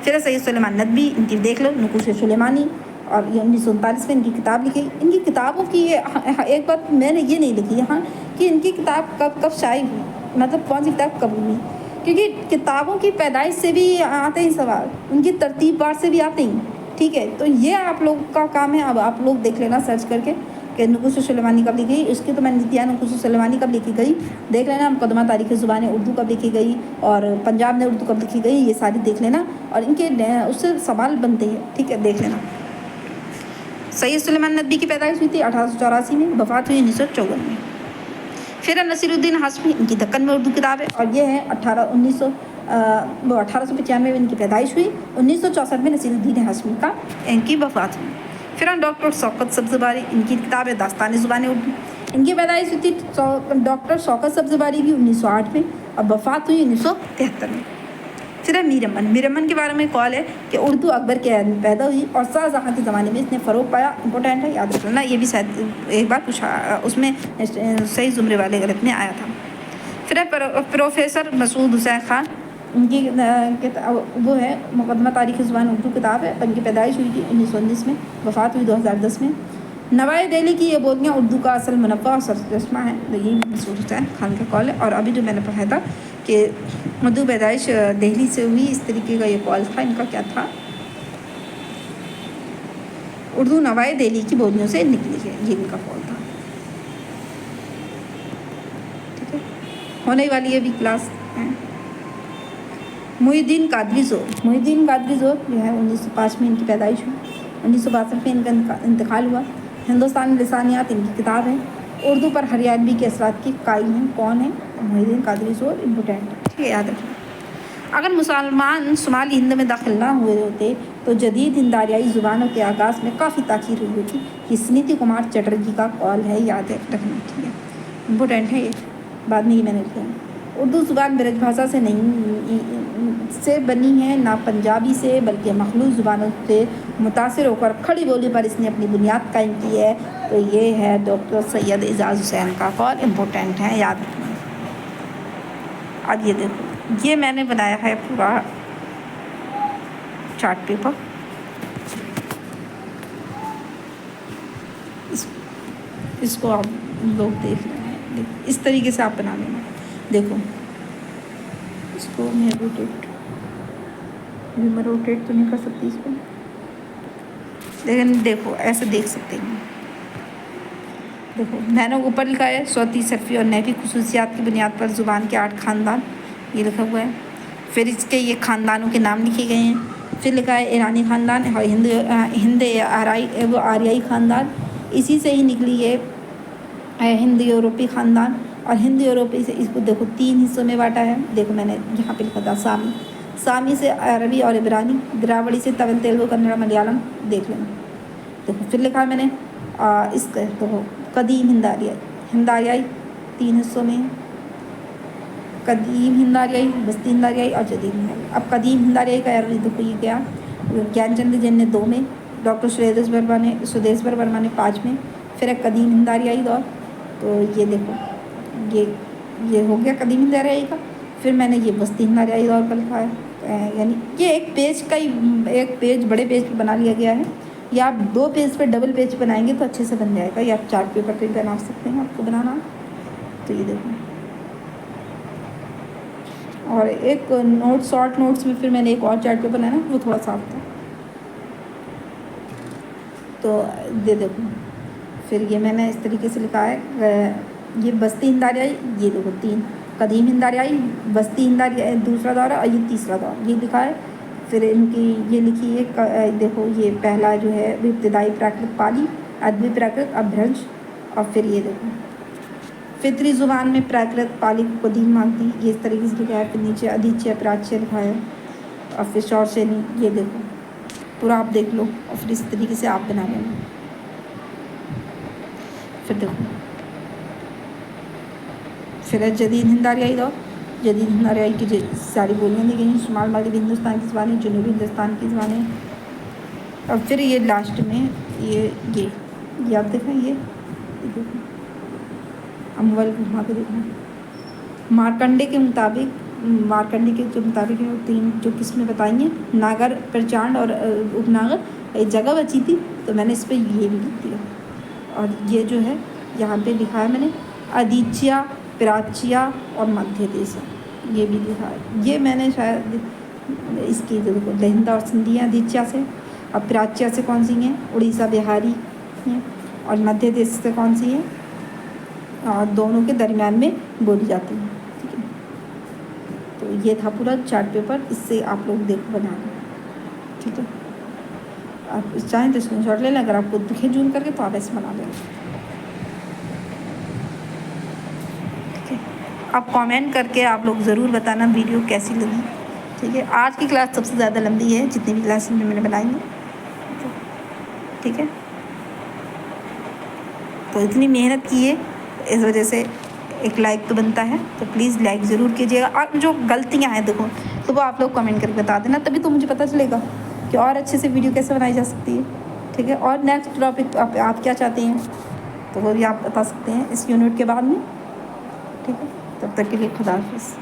फिर सैयद सुलेमान नदवी, इनकी देख लो, नक़ूश सुलेमानी, और ये 1939 में इनकी किताब लिखी। इनकी किताबों की एक बात मैंने ये नहीं लिखी यहाँ कि इनकी किताब कब शाये हुई, मतलब कौन सी किताब कब हुई, क्योंकि किताबों की पैदाइश से भी आते हैं सवाल, उनकी तरतीबवार से भी आते हैं। ठीक है, तो ये आप लोग का काम है, अब आप लोग देख लेना सर्च करके कि नक़ूश सुलेमानी कब लिखी गई। इसकी तो मैंने दिया, नक़ूश सुलेमानी कब लिखी गई देख लेना, मुक़द्दमा तारीख़ ज़ुबान उर्दू कब लिखी गई, और पंजाब में उर्दू कब लिखी गई, ये सारी देख लेना, और इनके उससे सवाल बनते हैं। ठीक है, देख लेना। सैयद सुलेमान नदवी की पैदाइश हुई थी 1884 में, वफ़ात हुई 1954 में। फिर नसीरुद्दीन हाशमी, इनकी दक्कन में उर्दू किताब है, और ये है 1895 में इनकी पैदाइश हुई, 1964 में नसीरुद्दीन हाशमी का इनकी वफ़ात हुई। फिर हम डॉक्टर शौकत सब्ज़वारी, इनकी किताब है दास्तान ज़ुबान उर्दू। इनकी पैदाइश हुई थी डॉक्टर शौकत सब्ज़वारी की 1908 में और वफ़ात हुई 1973 में। फिर है मीर अमन। मीर अमन के बारे में कॉल है कि उर्दू अकबर के ऐद में पैदा हुई और शाहजहाँ के ज़माने में इसने फ़रोग पाया। इंपॉर्टेंट है, याद रखना, ये भी शायद एक बार पूछा, उसमें सही ज़ुमरे वाले गलत में आया था। फिर है प्रोफेसर मसूद हुसैन ख़ान। उनकी वो है मुक़दमा तारीख़ ज़ुबान उर्दू किताब है। उनकी पैदाइश हुई थी 1919 में, वफ़ात हुई 2010 में। नवाए दिल्ली की ये बोलियाँ उर्दू का असल मुनव्वा और सरचश्मा है। तो ये मसूद हुसैन खान का कॉल है। और अभी जो मैंने पढ़ा था कि उर्दू पैदाइश दिल्ली से हुई, इस तरीके का ये कॉल था। इनका क्या था, उर्दू नवाए दिल्ली की बोलियों से निकली है, ये इनका कॉल था। ठीक है, होने वाली है अभी क्लास। मुहिद्दीन कादरी ज़ोर। मुहिद्दीन कादरी ज़ोर जो है 1905 में इनकी पैदाइश हुई, 1962 में इनका इंतकाल हुआ। हिंदुस्तानी लिसानियात इनकी किताब है। उर्दू पर हरियाणवी के असरात की कायल हैं। कौन है? मुहिद्दीन कादरी ज़ोर। इम्पोर्टेंट है, ठीक है, याद रखना। अगर मुसलमान शुमाली हिंद में दाखिल ना हुए होते तो जदीद हिंद आरियाई ज़ुबानों के आगाज़ में काफ़ी ताख़ीर हुई होती। ये सुनीति कुमार चटर्जी का कॉल है, याद रखना, ठीक है, इम्पोर्टेंट है ये, बाद में ये मैंने लिखा है। उर्दू ज़ुबान ब्रज भाषा से बनी है, ना पंजाबी से, बल्कि मखलूक ज़ुबानों से मुतासिर होकर खड़ी बोली पर इसने अपनी बुनियाद कायम की है। तो ये है डॉक्टर सैयद एजाज़ हुसैन का कॉल। इम्पोर्टेंट है, याद रखना। अब ये देखो, ये मैंने बनाया है पूरा चार्ट पेपर। इसको आप लोग देख रहे हैं, इस तरीके से आप बना लेना। देखो, इसको मैं रोटेट तो नहीं कर सकती इसको, लेकिन देखो ऐसे देख सकते हैं। देखो, मैंने ऊपर लिखा है सौती, सरफ़ी और नहवी खुसूसियात की बुनियाद पर ज़ुबान के 8 ख़ानदान, ये लिखा हुआ है। फिर इसके ये ख़ानदानों के नाम लिखे गए हैं। फिर लिखा है ईरानी ख़ानदान और हिंद आरियाई ख़ानदान। इसी से ही निकली है हिंद यूरोपी ख़ानदान। और हिंद यूरोपी से इसको देखो 3 हिस्सों में बांटा है। देखो मैंने यहाँ पे लिखा था सामी से अरबी और इब्रानी, द्रावड़ी से तमिल, तेलुगु, कन्नड़, मलयालम, देख लेना। देखो फिर लिखा है मैंने इसका देखो कदीम हिंद आरियाई 3 हिस्सों में, कदीम हिंद आरियाई, बस्ती हिंद आरियाई और जदीद हिंद आरियाई। अब कदीम हिंद आरियाई का अरबी देखो ये क्या, ज्ञानचंद जैन ने 2 में, डॉक्टर सुदेश्वर वर्मा ने 5 में। फिर है कदीम हिंद आरियाई दौर। तो ये देखो ये हो गया कदीम हिंद आरियाई का। फिर मैंने ये बस्ती हिंद आरियाई दौर पर लिखा है, यानी ये एक पेज बड़े पेज पर बना लिया गया है। या आप 2 पेज पर डबल पेज बनाएंगे तो अच्छे से बन जाएगा, या आप चार्ट पेपर पर बना सकते हैं आपको बनाना। तो ये देखो, और एक शॉर्ट नोट्स में फिर मैंने एक और चार्ट पेपर बनाया ना, वो थोड़ा साफ था। तो देखो फिर ये मैंने इस तरीके से लिखा है, ये बस्ती हिंद आरियाई, ये देखो 3, कदीम हिंद आरियाई, बस्ती हिंद आरियाई दूसरा दौर है और ये तीसरा दौर, ये लिखा है। फिर इनकी ये लिखी है, देखो ये पहला जो है इब्तिदाई प्राकृत पाली, अदबी प्राकृत, अभ्रंश। और फिर ये देखो फितरी ज़ुबान में प्राकृत पाली को कदीम मांगती, ये इस तरीके से लिखा है। फिर नीचे अधिच्य प्राच्य लिखा है। और फिर शौर से ये देखो पूरा आप देख लो और फिर इस तरीके से आप बना लेना। फिर देखो फिर है जदीद हिंद आरियाई दौर। जदीद हिंद आरियाई की सारी बोलियाँ दी गई हैं, शुमाल मगरबी हिंदुस्तान की ज़बानें, जनूबी हिंदुस्तान की ज़बानें। और फिर ये लास्ट में ये आप देखें, ये देखो अम्वल घुमा के देखना। मार्कंडे के जो मुताबिक है 3 जो किस्में बताई हैं, नागर, प्रचांड और उपनागर। एक जगह बची थी तो मैंने इस पर ये भी लिख दिया। और ये जो है यहाँ पे लिखा है मैंने अधिच्या, प्राच्या और मध्य देश, ये भी लिखा है। ये मैंने शायद इसकी देखो लहिंदा और सिंधिया अधिच्या से, और प्राच्या से कौन सी हैं, उड़ीसा बिहारी हैं, और मध्य देश से कौन सी है, और दोनों के दरमियान में बोली जाती है। ठीक है, तो ये था पूरा चार्ट पेपर, इससे आप लोग देखो बना लें। ठीक है, आप चाहें तो स्क्रीनशॉट ले लें, अगर आपको दिखे जूम करके तो आप ऐसे बना लें। ठीक है, आप कमेंट करके आप लोग ज़रूर बताना वीडियो कैसी लगी। ठीक है, आज की क्लास सबसे ज़्यादा लंबी है जितनी भी क्लास मैंने बनाई है। ठीक है। तो इतनी मेहनत की है, इस वजह से एक लाइक तो बनता है, तो प्लीज़ लाइक ज़रूर कीजिएगा। और जो गलतियाँ हैं देखो, तो वो आप लोग कमेंट करके बता देना, तभी तो मुझे पता चलेगा कि और अच्छे से वीडियो कैसे बनाई जा सकती है। ठीक है, और नेक्स्ट टॉपिक आप क्या चाहते हैं तो वो भी आप बता सकते हैं इस यूनिट के बाद में। ठीक है, तब तक के लिए खुदा हाफिज़।